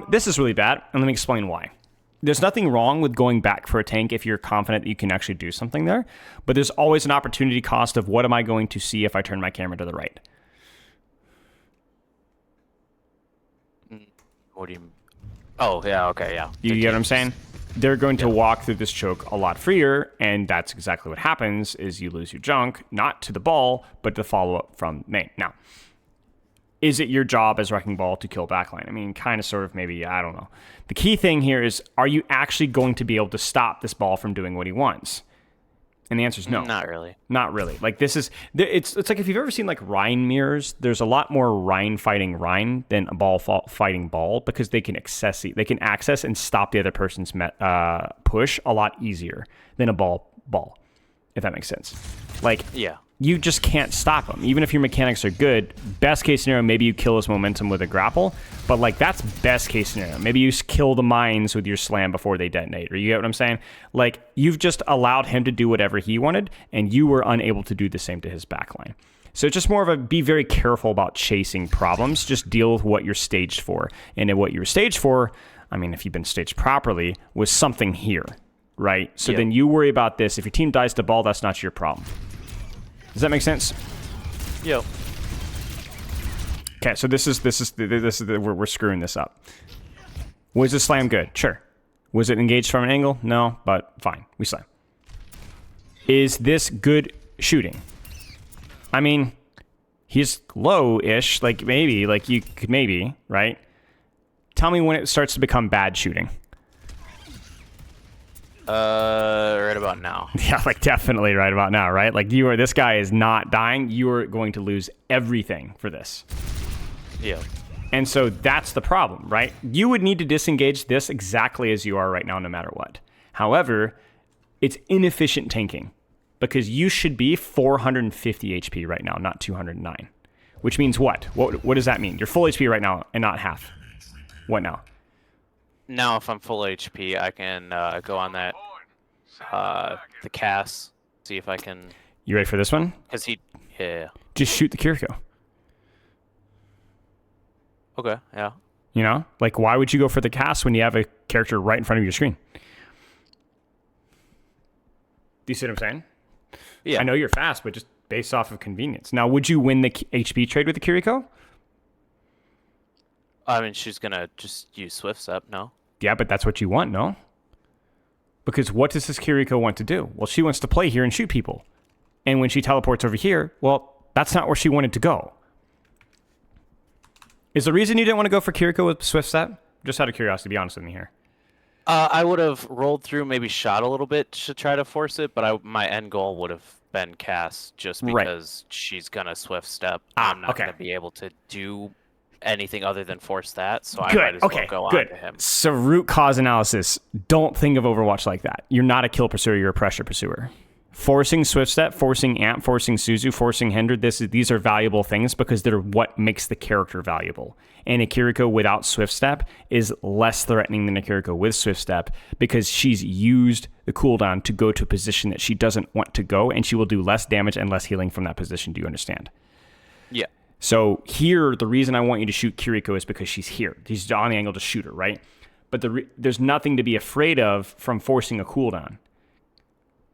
This is really bad, and let me explain why. There's nothing wrong with going back for a tank if you're confident that you can actually do something there, but there's always an opportunity cost of what am I going to see if I turn my camera to the right. What do you mean? Oh, yeah, okay, yeah. You get what I'm saying? They're going to walk through this choke a lot freer, and that's exactly what happens, is you lose your junk, not to the ball, but the follow-up from main. Now, is it your job as Wrecking Ball to kill backline? I mean, kind of, sort of, maybe, I don't know. The key thing here is, are you actually going to be able to stop this ball from doing what he wants? And the answer is no. Not really. Not really. Like, this is, it's like if you've ever seen like Rhine mirrors, there's a lot more Rhine fighting Rhine than a ball fighting ball, because they can access and stop the other person's push a lot easier than a ball, if that makes sense. Like, yeah. You just can't stop him. Even if your mechanics are good, best case scenario, maybe you kill his momentum with a grapple, but like, that's best case scenario. Maybe you kill the mines with your slam before they detonate, or you get what I'm saying? Like, you've just allowed him to do whatever he wanted, and you were unable to do the same to his backline. So it's just more of a, be very careful about chasing problems. Just deal with what you're staged for. And in what you were staged for, I mean, if you've been staged properly, was something here, right? So then you worry about this. If your team dies to ball, that's not your problem. Does that make sense? Yep. Okay, so we're screwing this up. Was the slam good? Sure. Was it engaged from an angle? No, but fine. We slam. Is this good shooting? I mean, he's low-ish. Like, maybe. Like, you could maybe, right? Tell me when it starts to become bad shooting. Right about now. Yeah, like, definitely right about now, right? Like, this guy is not dying. You are going to lose everything for this. Yeah. And so that's the problem, right? You would need to disengage this exactly as you are right now, no matter what. However, it's inefficient tanking, because you should be 450 HP right now, not 209. Which means what? What does that mean? You're full HP right now and not half. What now? Now, if I'm full HP, I can go on that, the Cass, see if I can... You ready for this one? Because yeah. Just shoot the Kiriko. Okay, yeah. You know? Like, why would you go for the Cass when you have a character right in front of your screen? you see what I'm saying? Yeah. I know you're fast, but just based off of convenience. Now, would you win the HP trade with the Kiriko? I mean, she's gonna just use Swift Step, no? Yeah, but that's what you want, no? Because what does this Kiriko want to do? Well, she wants to play here and shoot people. And when she teleports over here, well, that's not where she wanted to go. Is the reason you didn't want to go for Kiriko with Swift Step? Just out of curiosity, be honest with me here. I would have rolled through, maybe shot a little bit to try to force it, but my end goal would have been cast just because she's gonna Swift Step. I'm not gonna be able to do anything other than force that, so I might as well go on to him. So root cause analysis. Don't think of Overwatch like that. You're not a kill pursuer, you're a pressure pursuer. Forcing Swift Step, forcing Amp, forcing Suzu, forcing Hinder, these are valuable things because they're what makes the character valuable. And a Kiriko without Swift Step is less threatening than a Kiriko with Swift Step because she's used the cooldown to go to a position that she doesn't want to go, and she will do less damage and less healing from that position. Do you understand? Yeah. So here, the reason I want you to shoot Kiriko is because she's here. She's on the angle to shoot her, right? But there's nothing to be afraid of from forcing a cooldown.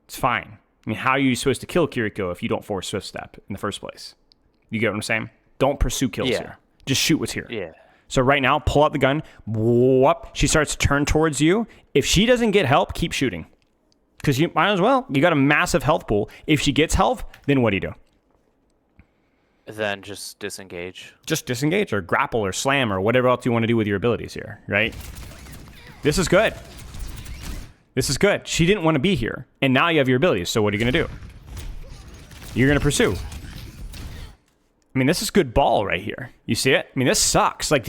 It's fine. I mean, how are you supposed to kill Kiriko if you don't force Swift Step in the first place? You get what I'm saying? Don't pursue kills here. Just shoot what's here. Yeah. So right now, pull out the gun. Whoop. She starts to turn towards you. If she doesn't get help, keep shooting. Because you might as well. You got a massive health pool. If she gets help, then what do? Then just disengage. Just disengage or grapple or slam or whatever else you want to do with your abilities here, right? This is good. This is good. She didn't want to be here. And now you have your abilities. So what are you going to do? You're going to pursue. I mean, this is good ball right here. You see it? I mean, this sucks. Like,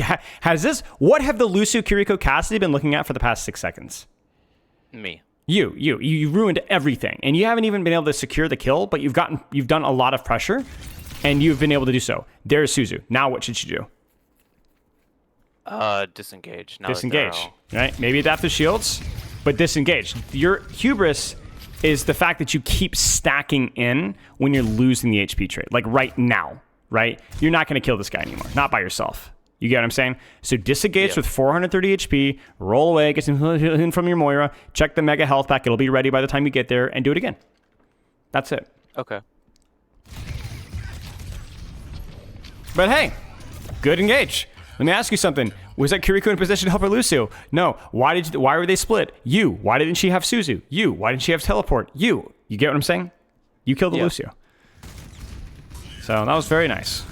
what have the Lucio Kiriko Cassidy been looking at for the past 6 seconds? Me. You ruined everything. And you haven't even been able to secure the kill, but you've done a lot of pressure, and you've been able to do so. There's Suzu. Now what should you do? Disengage. Disengage, right? Maybe adapt the shields, but disengage. Your hubris is the fact that you keep stacking in when you're losing the HP trade. Like right now, right? You're not going to kill this guy anymore. Not by yourself. You get what I'm saying? So disengage with 430 HP, roll away, get some healing from your Moira, check the mega health pack. It'll be ready by the time you get there, and do it again. That's it. Okay. But hey, good engage. Let me ask you something. Was that Kiriko in position to help her Lucio? No. Why were they split? You. Why didn't she have Suzu? You. Why didn't she have teleport? You. You get what I'm saying? You killed the Lucio. So that was very nice.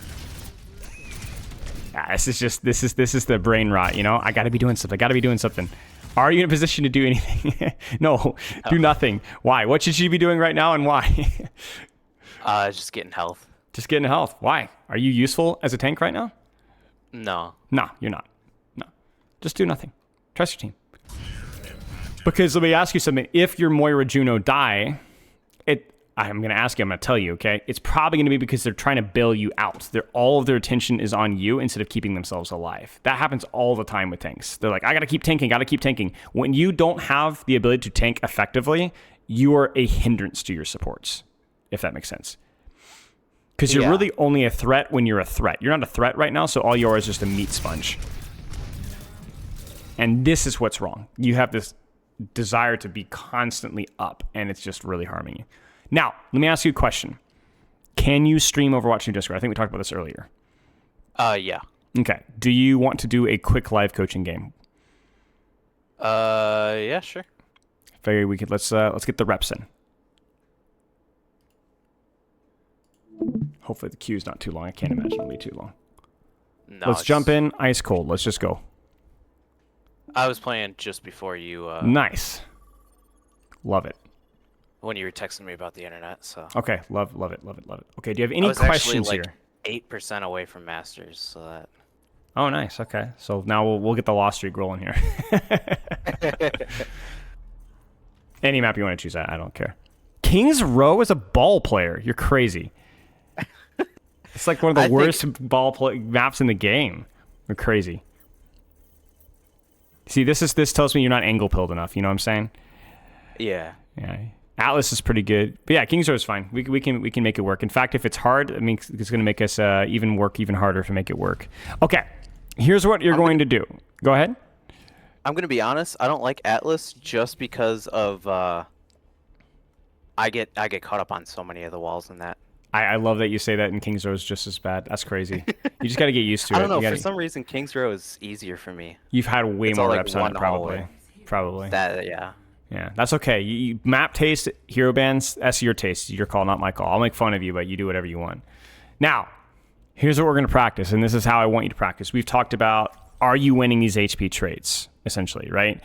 This is the brain rot, you know? I gotta be doing something. Are you in a position to do anything? No. Do nothing. Why? What should she be doing right now and why? Just getting health. Just getting health. Why? Are you useful as a tank right now? No. No, you're not. No. Just do nothing. Trust your team. Because let me ask you something. If your Moira Juno die, I'm going to ask you, I'm going to tell you, okay? It's probably going to be because they're trying to bail you out. All of their attention is on you instead of keeping themselves alive. That happens all the time with tanks. They're like, I got to keep tanking. When you don't have the ability to tank effectively, you are a hindrance to your supports, if that makes sense. Because you're really only a threat when you're a threat. You're not a threat right now, so all you are is just a meat sponge. And this is what's wrong. You have this desire to be constantly up, and it's just really harming you. Now, let me ask you a question. Can you stream Overwatch in Discord? I think we talked about this earlier. Yeah. Okay. Do you want to do a quick live coaching game? Yeah, sure. Very wicked. Let's get the reps in. Hopefully the queue's not too long. I can't imagine it'll be too long. No, Let's jump in. Ice cold. Let's just go. I was playing just before you. Nice. Love it. When you were texting me about the internet, so. Okay, love it. Okay, do you have any questions here? 8% away from Masters, so that. Oh, nice. Okay, so now we'll get the loss streak rolling here. Any map you want to choose, I don't care. Kings Row is a ball player. You're crazy. It's like one of the worst maps in the game. You're crazy. See, this tells me you're not angle pilled enough. You know what I'm saying? Yeah. Yeah. Atlas is pretty good, but yeah, Kings Row is fine. We can make it work. In fact, if it's hard, I mean, it's going to make us work even harder to make it work. Okay, here's what you're going to do. Go ahead. I'm going to be honest. I don't like Atlas just because of I get caught up on so many of the walls in that. I love that you say that in King's Row is just as bad. That's crazy. You just got to get used to it. I don't know. You For gotta, some reason, King's Row is easier for me. you've had way It's more all like reps on one it, probably. hallway. Probably. That yeah. Yeah, that's okay. You map taste, hero bands, that's your taste. Your call, not my call. I'll make fun of you, but you do whatever you want. Now, here's what we're going to practice, and this is how I want you to practice. We've talked about, are you winning these HP trades, essentially, right?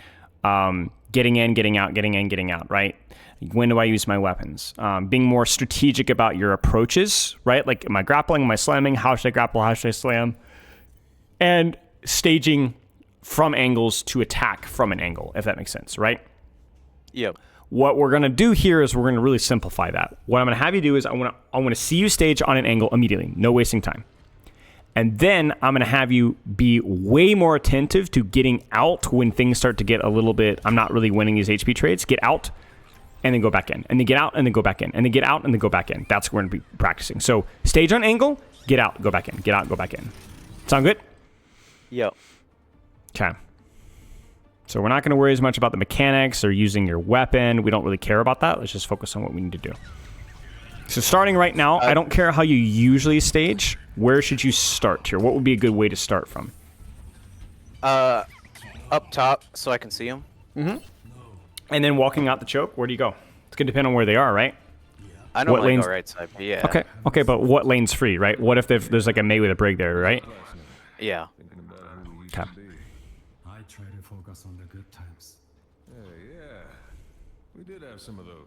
Getting in, getting out, getting in, getting out, right? When do I use my weapons? Being more strategic about your approaches, right? Like, am I grappling, am I slamming? How should I grapple, how should I slam? And staging from angles to attack from an angle, if that makes sense, right? Yep. What we're going to do here is we're going to really simplify that. What I'm going to have you do is I want to see you stage on an angle immediately, no wasting time. And then I'm going to have you be way more attentive to getting out when things start to get a little bit, I'm not really winning these HP trades. Get out and then go back in. And then get out and then go back in. And then get out and then go back in. That's what we're going to be practicing. So stage on angle, get out, go back in. Get out, go back in. Sound good? Yep. Okay. So we're not going to worry as much about the mechanics or using your weapon. We don't really care about that. Let's just focus on what we need to do. So starting right now, I don't care how you usually stage. Where should you start here? What would be a good way to start from? Up top so I can see them. Mm-hmm. And then walking out the choke, where do you go? It's going to depend on where they are, right? I normally go right side, but yeah. Okay. Okay, but what lane's free, right? What if there's like a May with a brig there, right? Yeah. Okay. I try to focus on the good times. Yeah. We did have some of those.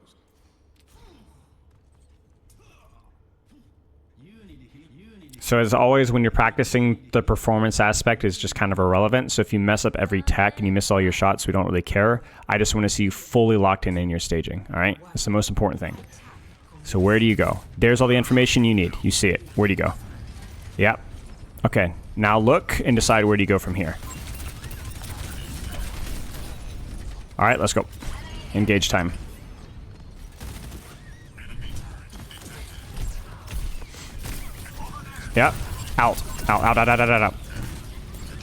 So as always, when you're practicing, the performance aspect is just kind of irrelevant. So if you mess up every tech and you miss all your shots, we don't really care. I just want to see you fully locked in your staging, all right? That's the most important thing. So where do you go? There's all the information you need. You see it. Where do you go? Yep. Okay, now look and decide where do you go from here. All right, let's go. Engage time. Yep. Out. Out.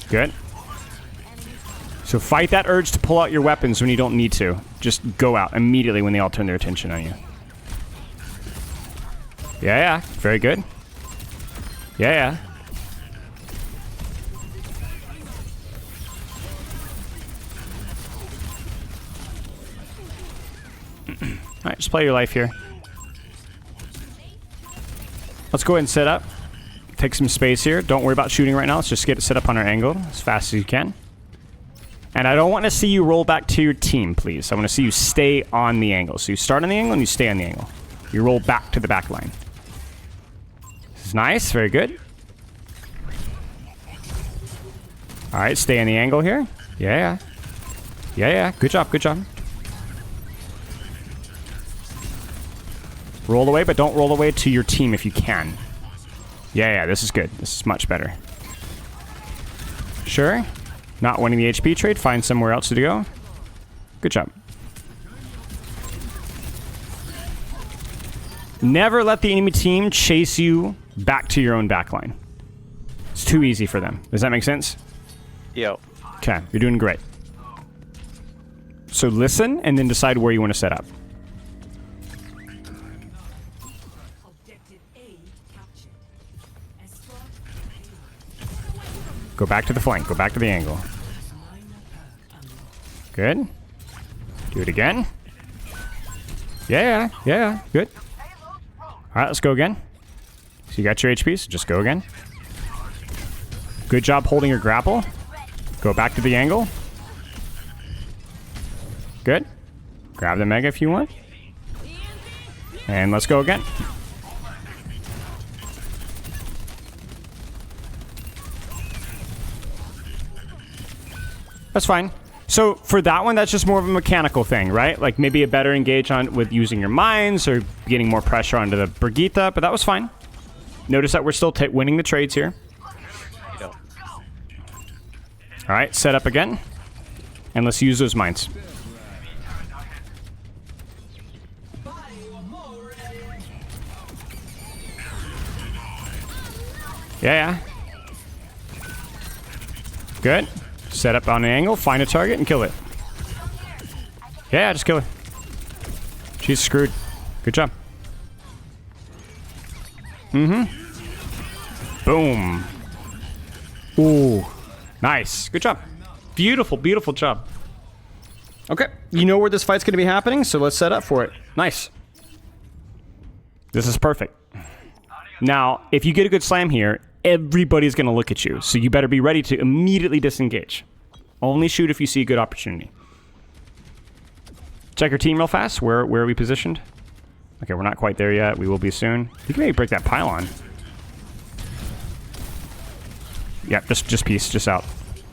Good. So fight that urge to pull out your weapons when you don't need to. Just go out immediately when they all turn their attention on you. Yeah. Very good. Yeah. Alright, just play your life here. Let's go ahead and set up. Take some space here. Don't worry about shooting right now. Let's just get it set up on our angle as fast as you can. And I don't want to see you roll back to your team, please. I want to see you stay on the angle. So you start on the angle and you stay on the angle. You roll back to the back line. This is nice. Very good. Alright, stay on the angle here. Yeah. Good job. Roll away, but don't roll away to your team if you can. Yeah, this is good. This is much better. Sure. Not winning the HP trade. Find somewhere else to go. Good job. Never let the enemy team chase you back to your own backline. It's too easy for them. Does that make sense? Yep. Okay, you're doing great. So listen and then decide where you want to set up. Go back to the flank. Go back to the angle. Good. Do it again. Yeah. Good. All right, let's go again. So you got your HP, so just go again. Good job holding your grapple. Go back to the angle. Good. Grab the mega if you want. And let's go again. That's fine. So for that one, that's just more of a mechanical thing, right? Like maybe a better engage on with using your mines or getting more pressure onto the Brigitte, but that was fine. Notice that we're still winning the trades here. Yep. All right, set up again. And let's use those mines. Yeah. Good. Set up on an angle, find a target, and kill it. Yeah, just kill her. She's screwed. Good job. Boom. Ooh. Nice. Good job. Beautiful, beautiful job. Okay. You know where this fight's going to be happening, so let's set up for it. Nice. This is perfect. Now, if you get a good slam here, everybody's going to look at you, so you better be ready to immediately disengage. Only shoot if you see a good opportunity. Check your team real fast. Where are we positioned? Okay, we're not quite there yet. We will be soon. You can maybe break that pylon. Yep, just piece, just out.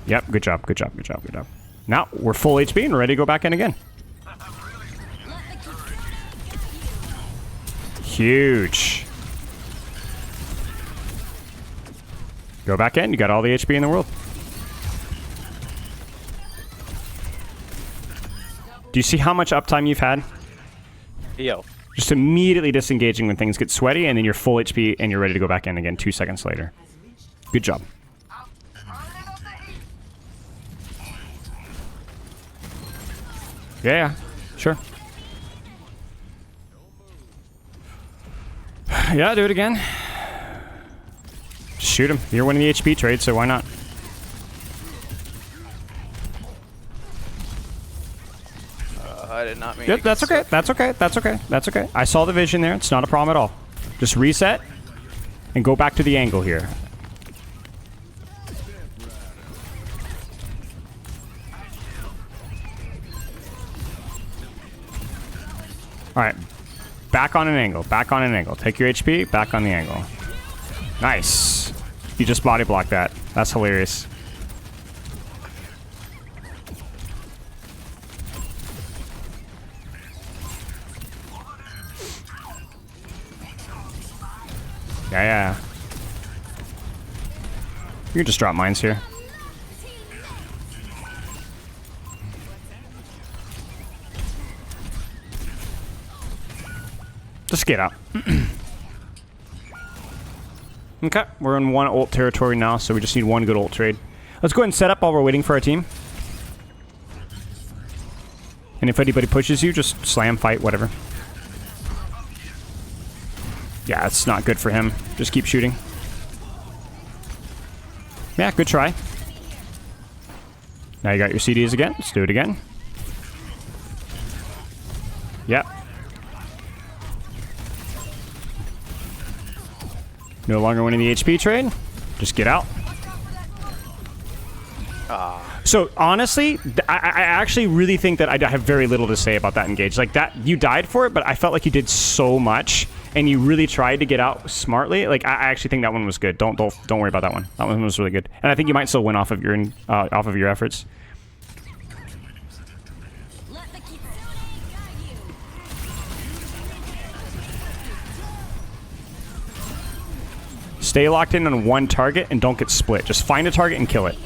Yep, good job, good job, good job, good job. Now, we're full HP and ready to go back in again. Huge. Go back in, you got all the HP in the world. Do you see how much uptime you've had? Yo. Just immediately disengaging when things get sweaty, and then you're full HP and you're ready to go back in again 2 seconds later. Good job. Yeah, sure. Yeah, do it again. Shoot him. You're winning the HP trade, so why not? I did not mean Yep, that's okay. That's okay. That's okay. That's okay. I saw the vision there. It's not a problem at all. Just reset and go back to the angle here. All right. Back on an angle. Back on an angle. Take your HP. Back on the angle. Nice. You just body blocked that. That's hilarious. Yeah. You can just drop mines here. Just get out. Okay, we're in 1 ult territory now, so we just need 1 good ult trade. Let's go ahead and set up while we're waiting for our team. And if anybody pushes you, just slam, fight, whatever. Yeah, it's not good for him. Just keep shooting. Yeah, good try. Now you got your CDs again. Let's do it again. Yep. No longer winning the HP trade. Just get out. So honestly, I actually really think that I have very little to say about that engage. Like that, you died for it, but I felt like you did so much, and you really tried to get out smartly. Like I actually think that one was good. Don't worry about that one. That one was really good, and I think you might still win off of your efforts. Stay locked in on 1 target and don't get split. Just find a target and kill it.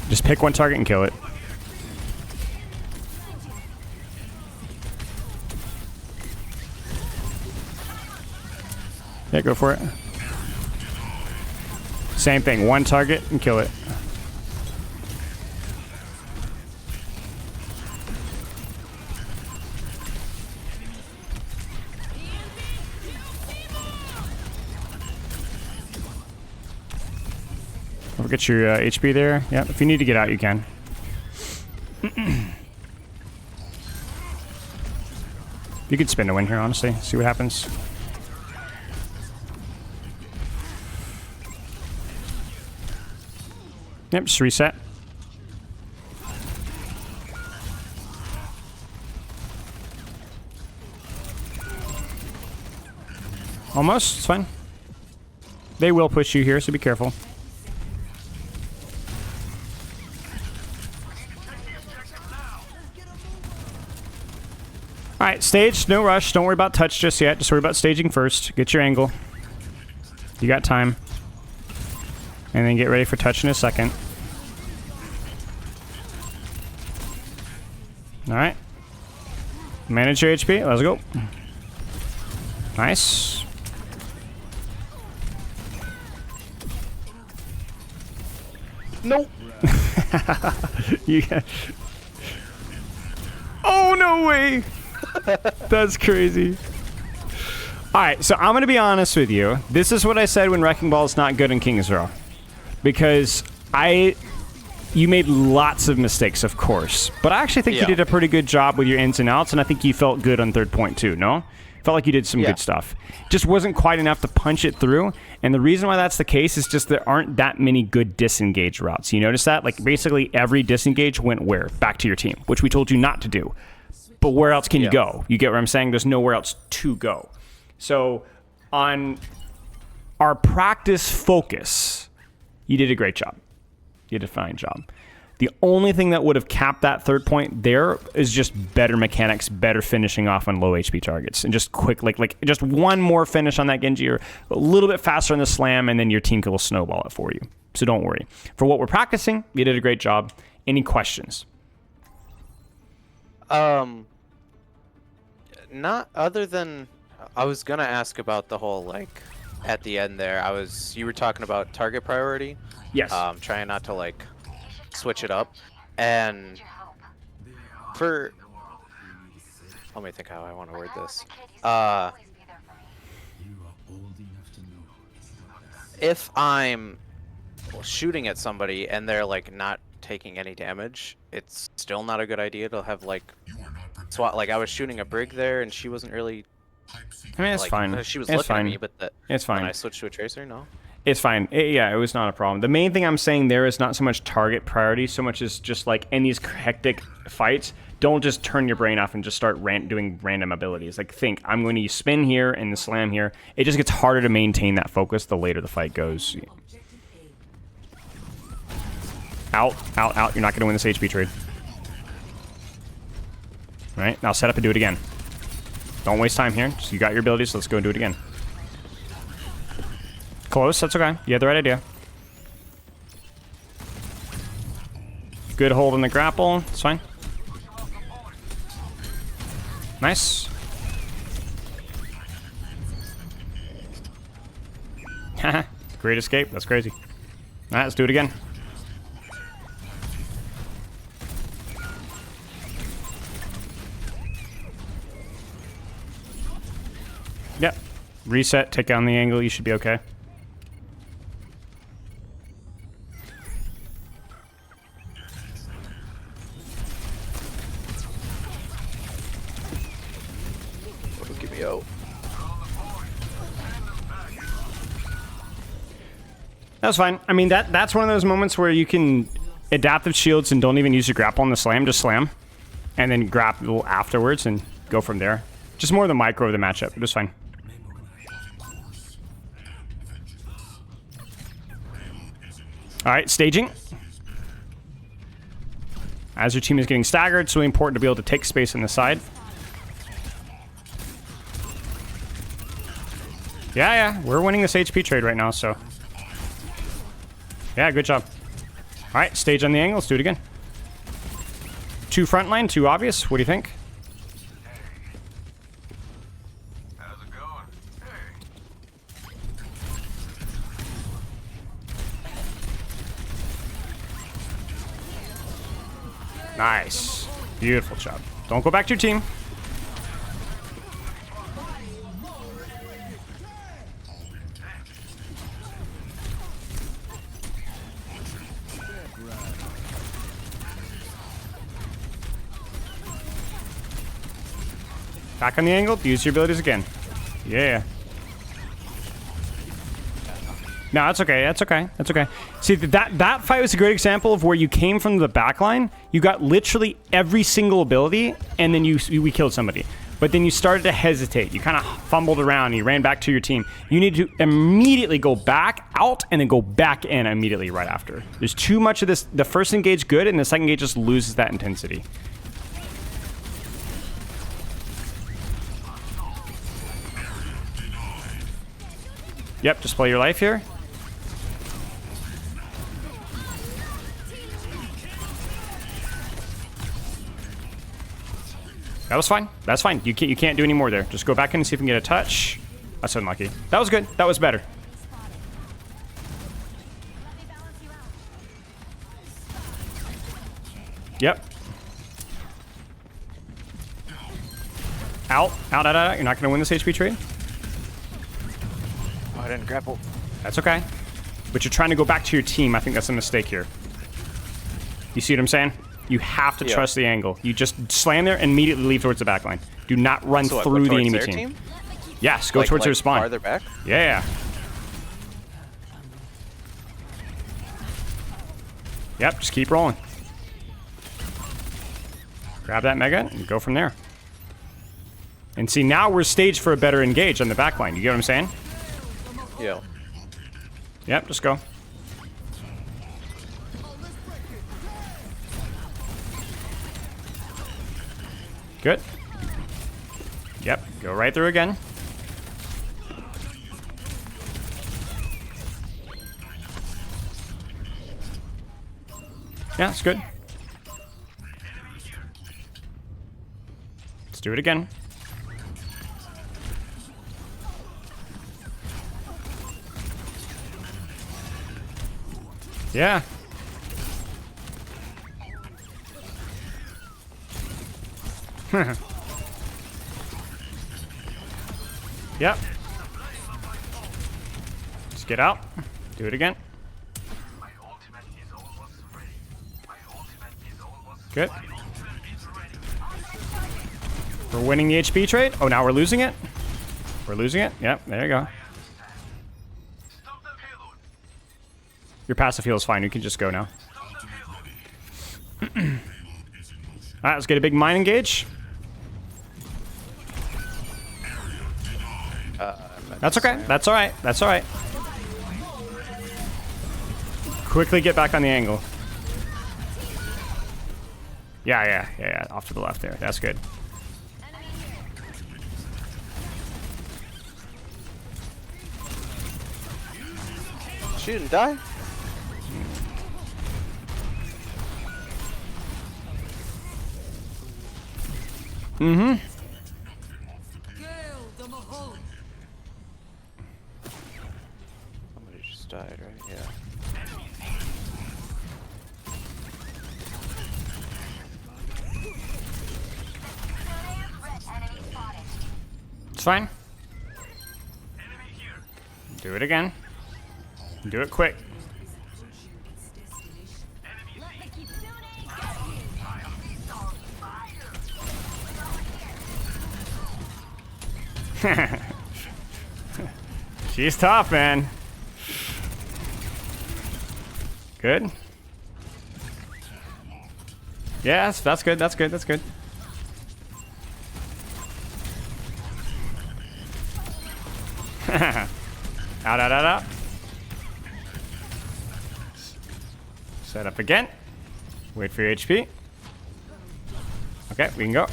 Just pick 1 target and kill it. Yeah, go for it. Same thing. 1 target and kill it. Don't forget your HP there. Yeah, if you need to get out, you can. You could spin to win here, honestly. See what happens. Yep, just reset. Almost, it's fine. They will push you here, so be careful. Alright, stage, no rush. Don't worry about touch just yet. Just worry about staging first. Get your angle. You got time. And then get ready for touch in a second. Alright. Manage your HP. Let's go. Nice. Nope. Yeah. Oh, no way. That's crazy. All right, so I'm going to be honest with you. This is what I said when Wrecking Ball is not good in King's Row. Because you made lots of mistakes, of course. But I actually think you did a pretty good job with your ins and outs, and I think you felt good on third point too, no? Felt like you did some good stuff. Just wasn't quite enough to punch it through. And the reason why that's the case is just there aren't that many good disengage routes. You notice that? Like, basically every disengage went where? Back to your team, which we told you not to do. But where else can you go? You get what I'm saying? There's nowhere else to go. So on our practice focus, you did a great job. You did a fine job. The only thing that would have capped that third point there is just better mechanics, better finishing off on low HP targets, and just quick, like just one more finish on that Genji, or a little bit faster on the slam, and then your team will snowball it for you. So don't worry. For what we're practicing, you did a great job. Any questions? Not other than I was gonna ask about the whole, like, at the end there. You were talking about target priority. Yes. Trying not to, like, switch it up, and let me think how I want to word this. If I'm shooting at somebody and they're, like, not taking any damage, it's still not a good idea to have, like, SWAT. Like, I was shooting a Brig there and she wasn't really, I mean, it's like, fine. she was It's looking fine. at me, but It's fine. when I switched to a Tracer, no. It's fine. It was not a problem. The main thing I'm saying there is not so much target priority, so much as just, like, in these hectic fights, don't just turn your brain off and just start doing random abilities. Like, think, I'm going to spin here and the slam here. It just gets harder to maintain that focus the later the fight goes. Out, out, out. You're not going to win this HP trade. All right, now set up and do it again. Don't waste time here. So you got your abilities, so let's go and do it again. Close, that's okay. You had the right idea. Good hold on the grapple. It's fine. Nice. Haha. Great escape. That's crazy. All right, let's do it again. Yep. Reset, take down the angle. You should be okay. Give me out. That's fine. I mean, that's one of those moments where you can adaptive shields and don't even use your grapple on the slam. Just slam. And then grapple afterwards and go from there. Just more the micro of the matchup. It was fine. Alright, staging. As your team is getting staggered, it's really important to be able to take space on the side. Yeah, we're winning this HP trade right now, so. Yeah, good job. Alright, stage on the angle, let's do it again. 2 front line, 2 obvious. What do you think? How's it going? Hey. Nice. Beautiful job. Don't go back to your team. Back on the angle. Use your abilities again. Yeah. No, that's okay. That's okay. That's okay. See, that fight was a great example of where you came from the back line. You got literally every single ability, and then we killed somebody. But then you started to hesitate. You kind of fumbled around, and you ran back to your team. You need to immediately go back out and then go back in immediately right after. There's too much of this. The first engage good, and the second engage just loses that intensity. Yep, just play your life here. That was fine. That's fine. You can't do any more there. Just go back in and see if you can get a touch. That's unlucky. That was good. That was better. Yep. Out. Out, out, out. You're not going to win this HP trade. Oh, I didn't grapple. That's okay. But you're trying to go back to your team. I think that's a mistake here. You see what I'm saying? You have to trust the angle. You just slam there and immediately leave towards the back line. Do not run So what, through go the towards enemy their team. Yes, go towards like your spawn. Farther back? Yeah. Yep, just keep rolling. Grab that mega and go from there. And see, now we're staged for a better engage on the back line. You get what I'm saying? Yeah. Yep, just go. Good. Yep, go right through again. Yeah, it's good. Let's do it again. Yeah. Yep. Just get out. Do it again. Good. We're winning the HP trade. Oh, now we're losing it? We're losing it? Yep, there you go. Your passive heal is fine. You can just go now. Alright, let's get a big mine engage. That's okay. That's alright. That's alright. Quickly get back on the angle. Yeah. Off to the left there. That's good. Shoot and die. Mm-hmm. Somebody just died, right? Yeah. It's fine. Do it again. Do it quick. She's tough, man. Good. Yes, that's good. That's good. That's good. Out. Set up again. Wait for your HP. Okay, we can go.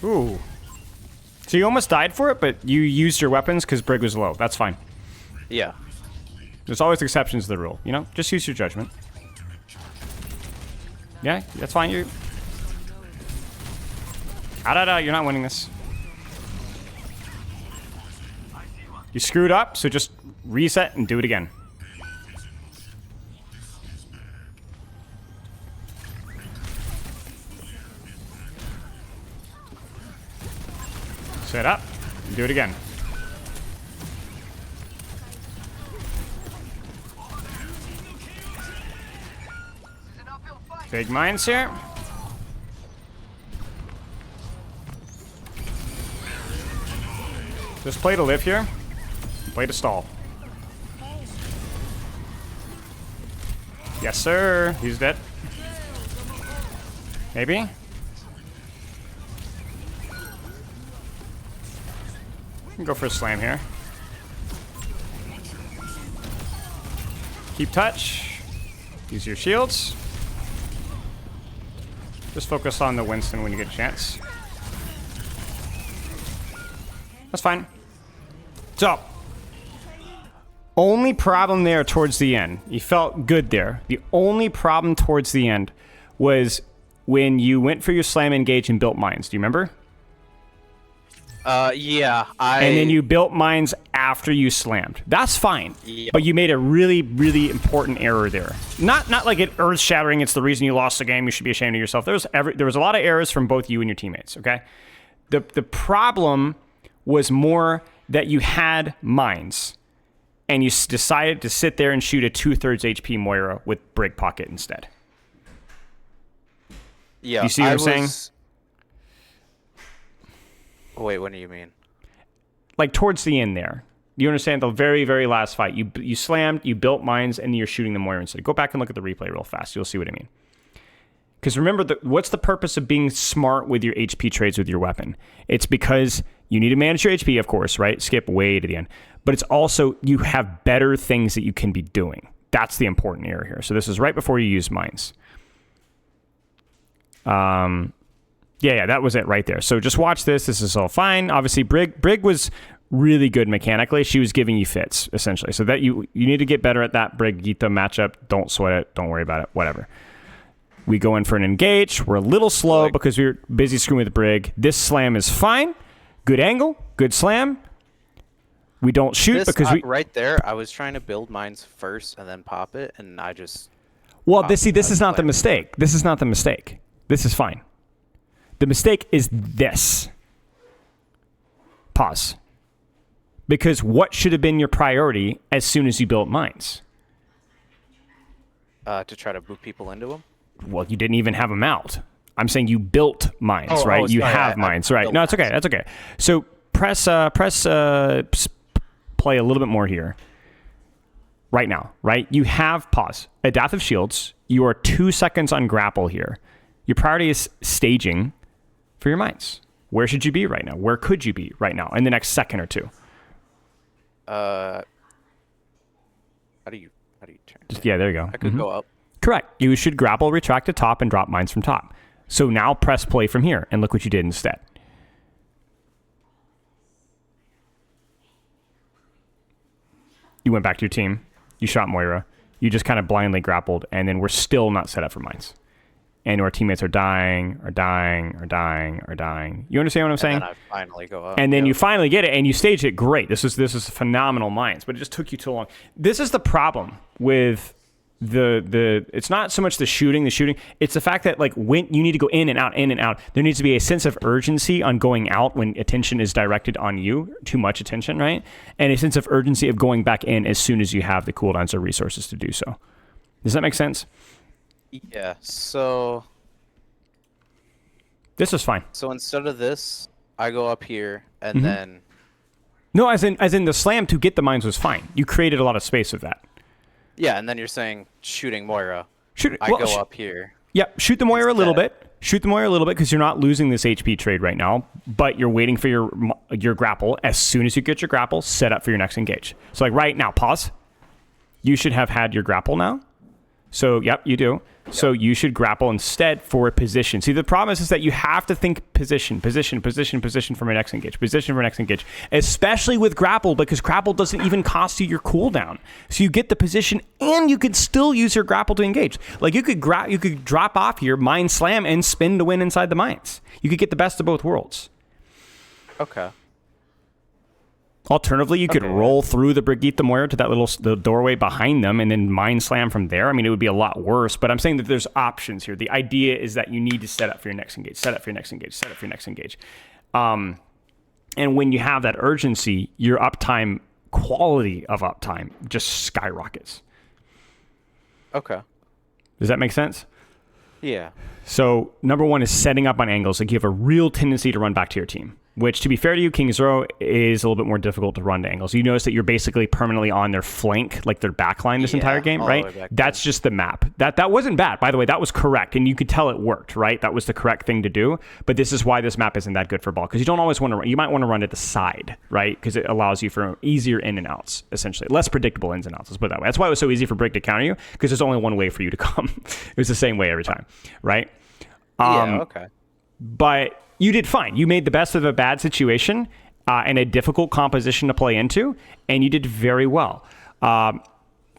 Ooh. So you almost died for it, but you used your weapons because Brig was low. That's fine. Yeah. There's always exceptions to the rule. You know, just use your judgment. Yeah, that's fine. You're you're not winning this. You screwed up, so just reset and do it again. Set up and do it again. Big mines here. Just play to live here. Play to stall. Yes, sir. He's dead. Maybe. You can go for a slam here. Keep touch. Use your shields. Just focus on the Winston when you get a chance. That's fine. So, only problem there towards the end. You felt good there. The only problem towards the end was when you went for your slam engage and built mines. Do you remember? Yeah, And then you built mines after you slammed. That's fine. Yep. But you made a really, really important error there. Not like it earth-shattering. It's the reason you lost the game. You should be ashamed of yourself. There was a lot of errors from both you and your teammates, okay? The problem was more that you had mines, and you decided to sit there and shoot a 2/3 HP Moira with Brig Pocket instead. Yeah, Do you see what I'm saying? Wait, what do you mean? Like towards the end there. You understand the very, very last fight. You slammed, you built mines, and you're shooting the Moira instead. Go back and look at the replay real fast. You'll see what I mean. Because remember, what's the purpose of being smart with your HP trades with your weapon? It's because you need to manage your HP, of course, right? Skip way to the end. But it's also you have better things that you can be doing. That's the important error here. So this is right before you use mines. Yeah, that was it right there. So just watch this. This is all fine. Obviously, Brig was really good mechanically. She was giving you fits, essentially. So that you need to get better at that Brig Gita matchup. Don't sweat it. Don't worry about it. Whatever. We go in for an engage. We're a little slow because we were busy screwing with Brig. This slam is fine. Good angle. Good slam. We don't shoot because we... Right there, I was trying to build mines first and then pop it, and I just... Well, this is not the mistake. This is not the mistake. This is fine. The mistake is this. Pause. Because what should have been your priority as soon as you built mines? To try to boot people into them? Well, you didn't even have them out. I'm saying you built mines, right? You have mines, right? No, it's okay. That's okay. So press play a little bit more here. Right now, right? You have pause. A Death of Shields. You are 2 seconds on grapple here. Your priority is staging for your mines. Where should you be right now? Where could you be right now in the next second or two? How do you turn? Yeah, there you go. I could go up. Correct. You should grapple, retract to top, and drop mines from top. So now press play from here, and look what you did instead. You went back to your team. You shot Moira. You just kind of blindly grappled, and then we're still not set up for mines. And our teammates are dying. You understand what I'm saying? And then I finally go up. And then you finally get it, and you stage it great. This is phenomenal mines, but it just took you too long. This is the problem with the it's not so much the shooting, it's the fact that like when you need to go in and out, there needs to be a sense of urgency on going out when attention is directed on you, too much attention, right? And a sense of urgency of going back in as soon as you have the cooldowns or resources to do so. Does that make sense? Yeah, so this is fine. So instead of this, I go up here and then No, as in the slam to get the mines was fine. You created a lot of space with that. yeah, and then you're saying shooting Moira. I go up here. Yeah, shoot the Moira a little bit. Shoot the Moira a little bit because you're not losing this HP trade right now, but you're waiting for your grapple. As soon as you get your grapple, set up for your next engage. So like right now, pause. You should have had your grapple now. So, yep, you do. Yep. So you should grapple instead for a position. See, the problem is that you have to think position for my next engage. Especially with grapple, because grapple doesn't even cost you your cooldown. So you get the position, and you can still use your grapple to engage. Like you could drop off here, mine slam, and spin to win inside the mines. You could get the best of both worlds. Okay. Alternatively, you could roll through the Brigitte Moira to that the doorway behind them and then mine slam from there. I mean, it would be a lot worse, but I'm saying that there's options here. The idea is that you need to set up for your next engage, and when you have that urgency, your uptime, quality of uptime just skyrockets. Okay. Does that make sense? Yeah. So number one is setting up on angles. Like you have a real tendency to run back to your team, which to be fair to you, King's Row is a little bit more difficult to run to angles. You notice that you're basically permanently on their flank, like their back line this entire game, right? That's just the map. That wasn't bad, by the way. That was correct. And you could tell it worked, right? That was the correct thing to do. But this is why this map isn't that good for ball. Because you don't always want to run. You might want to run to the side, right? Because it allows you for easier in and outs, essentially. Less predictable ins and outs, let's put it that way. That's why it was so easy for Brig to counter you, because there's only one way for you to come. It was the same way every time, right? Okay. But you did fine. You made the best of a bad situation and a difficult composition to play into, and you did very well.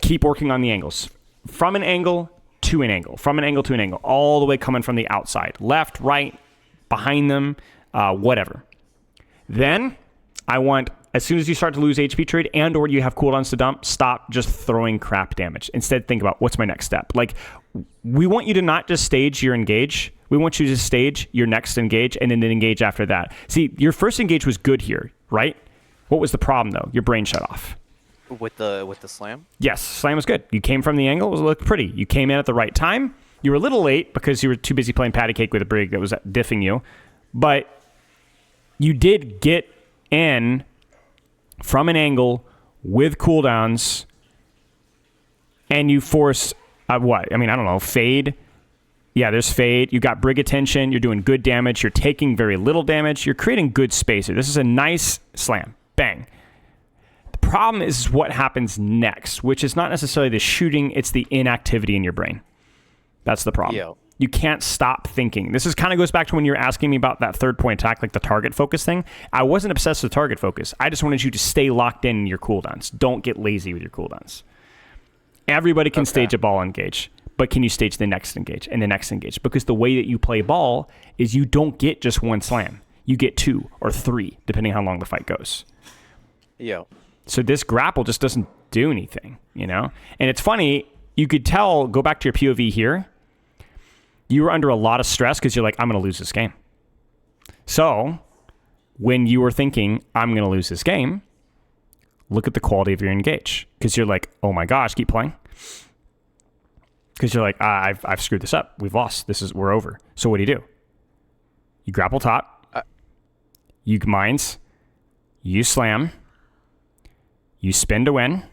Keep working on the angles. From an angle to an angle. From an angle to an angle. All the way coming from the outside. Left, right, behind them, whatever. Then I want, as soon as you start to lose HP trade and or you have cooldowns to dump, stop just throwing crap damage. Instead, think about what's my next step. Like, we want you to not just stage your engage. We want you to stage your next engage and then engage after that. See, your first engage was good here, right? What was the problem, though? Your brain shut off. With the slam? Yes, slam was good. You came from the angle. It looked pretty. You came in at the right time. You were a little late because you were too busy playing patty cake with a brig that was diffing you. But you did get in from an angle with cooldowns, and you forced what? I mean, I don't know, fade. Yeah, there's fade. You got brig attention. You're doing good damage. You're taking very little damage. You're creating good space here. This is a nice slam. Bang. The problem is what happens next, which is not necessarily the shooting. It's the inactivity in your brain. That's the problem. Yo. You can't stop thinking. This is kind of goes back to when you were asking me about that third point attack, like the target focus thing. I wasn't obsessed with target focus. I just wanted you to stay locked in your cooldowns. Don't get lazy with your cooldowns. Everybody can stage a ball engage, but can you stage the next engage and the next engage? Because the way that you play ball is you don't get just one slam. You get 2 or 3, depending how long the fight goes. Yo. So this grapple just doesn't do anything, you know? And it's funny, you could tell, go back to your POV here, you were under a lot of stress because you're like, I'm going to lose this game. So when you were thinking, I'm going to lose this game, look at the quality of your engage. Because you're like, oh my gosh, keep playing. Because you're like, I've screwed this up. We've lost. We're over. So what do? You grapple top. You mines. You slam. You spin to win.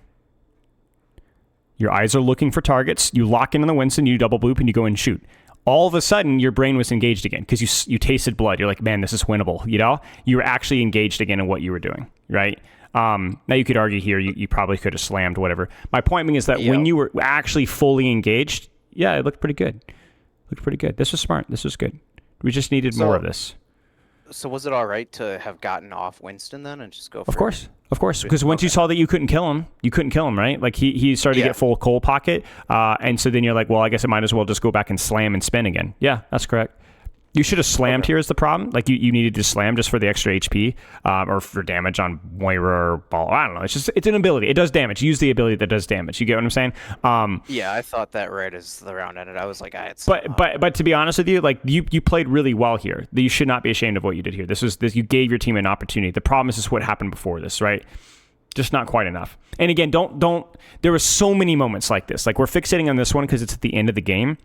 Your eyes are looking for targets. You lock in on the Winston. You double bloop and you go and shoot. All of a sudden, your brain was engaged again because you tasted blood. You're like, man, this is winnable. You know, you were actually engaged again in what you were doing, right? Now you could argue here you probably could have slammed whatever. My point being is that when you were actually fully engaged, yeah, it looked pretty good. Looked pretty good. This was smart. This was good. We just needed more of this. So was it all right to have gotten off Winston then and just go for Of course. Because once you saw that you couldn't kill him, right? Like he started to get full coal pocket. And so then you're like, well, I guess I might as well just go back and slam and spin again. Yeah, that's correct. You should have slammed here is the problem. Like you needed to slam just for the extra HP or for damage on Moira or Ball. I don't know. It's an ability. It does damage. Use the ability that does damage. You get what I'm saying? Yeah, I thought that right as the round ended. I was like, But to be honest with you, like you played really well here. You should not be ashamed of what you did here. This you gave your team an opportunity. The problem is what happened before this, right? Just not quite enough. And again, don't. There were so many moments like this. Like we're fixating on this one because it's at the end of the game.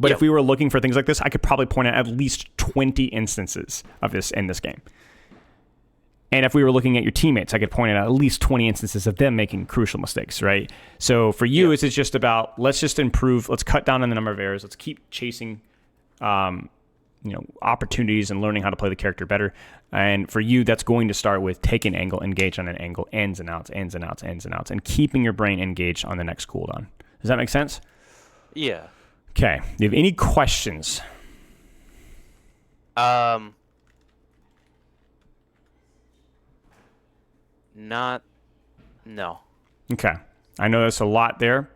But if we were looking for things like this, I could probably point out at least 20 instances of this in this game. And if we were looking at your teammates, I could point out at least 20 instances of them making crucial mistakes, right? So for you, it's just about, let's just improve. Let's cut down on the number of errors. Let's keep chasing opportunities and learning how to play the character better. And for you, that's going to start with take an angle, engage on an angle, ins and outs, and keeping your brain engaged on the next cooldown. Does that make sense? Yeah. Okay. Do you have any questions? No. Okay. I know that's a lot there.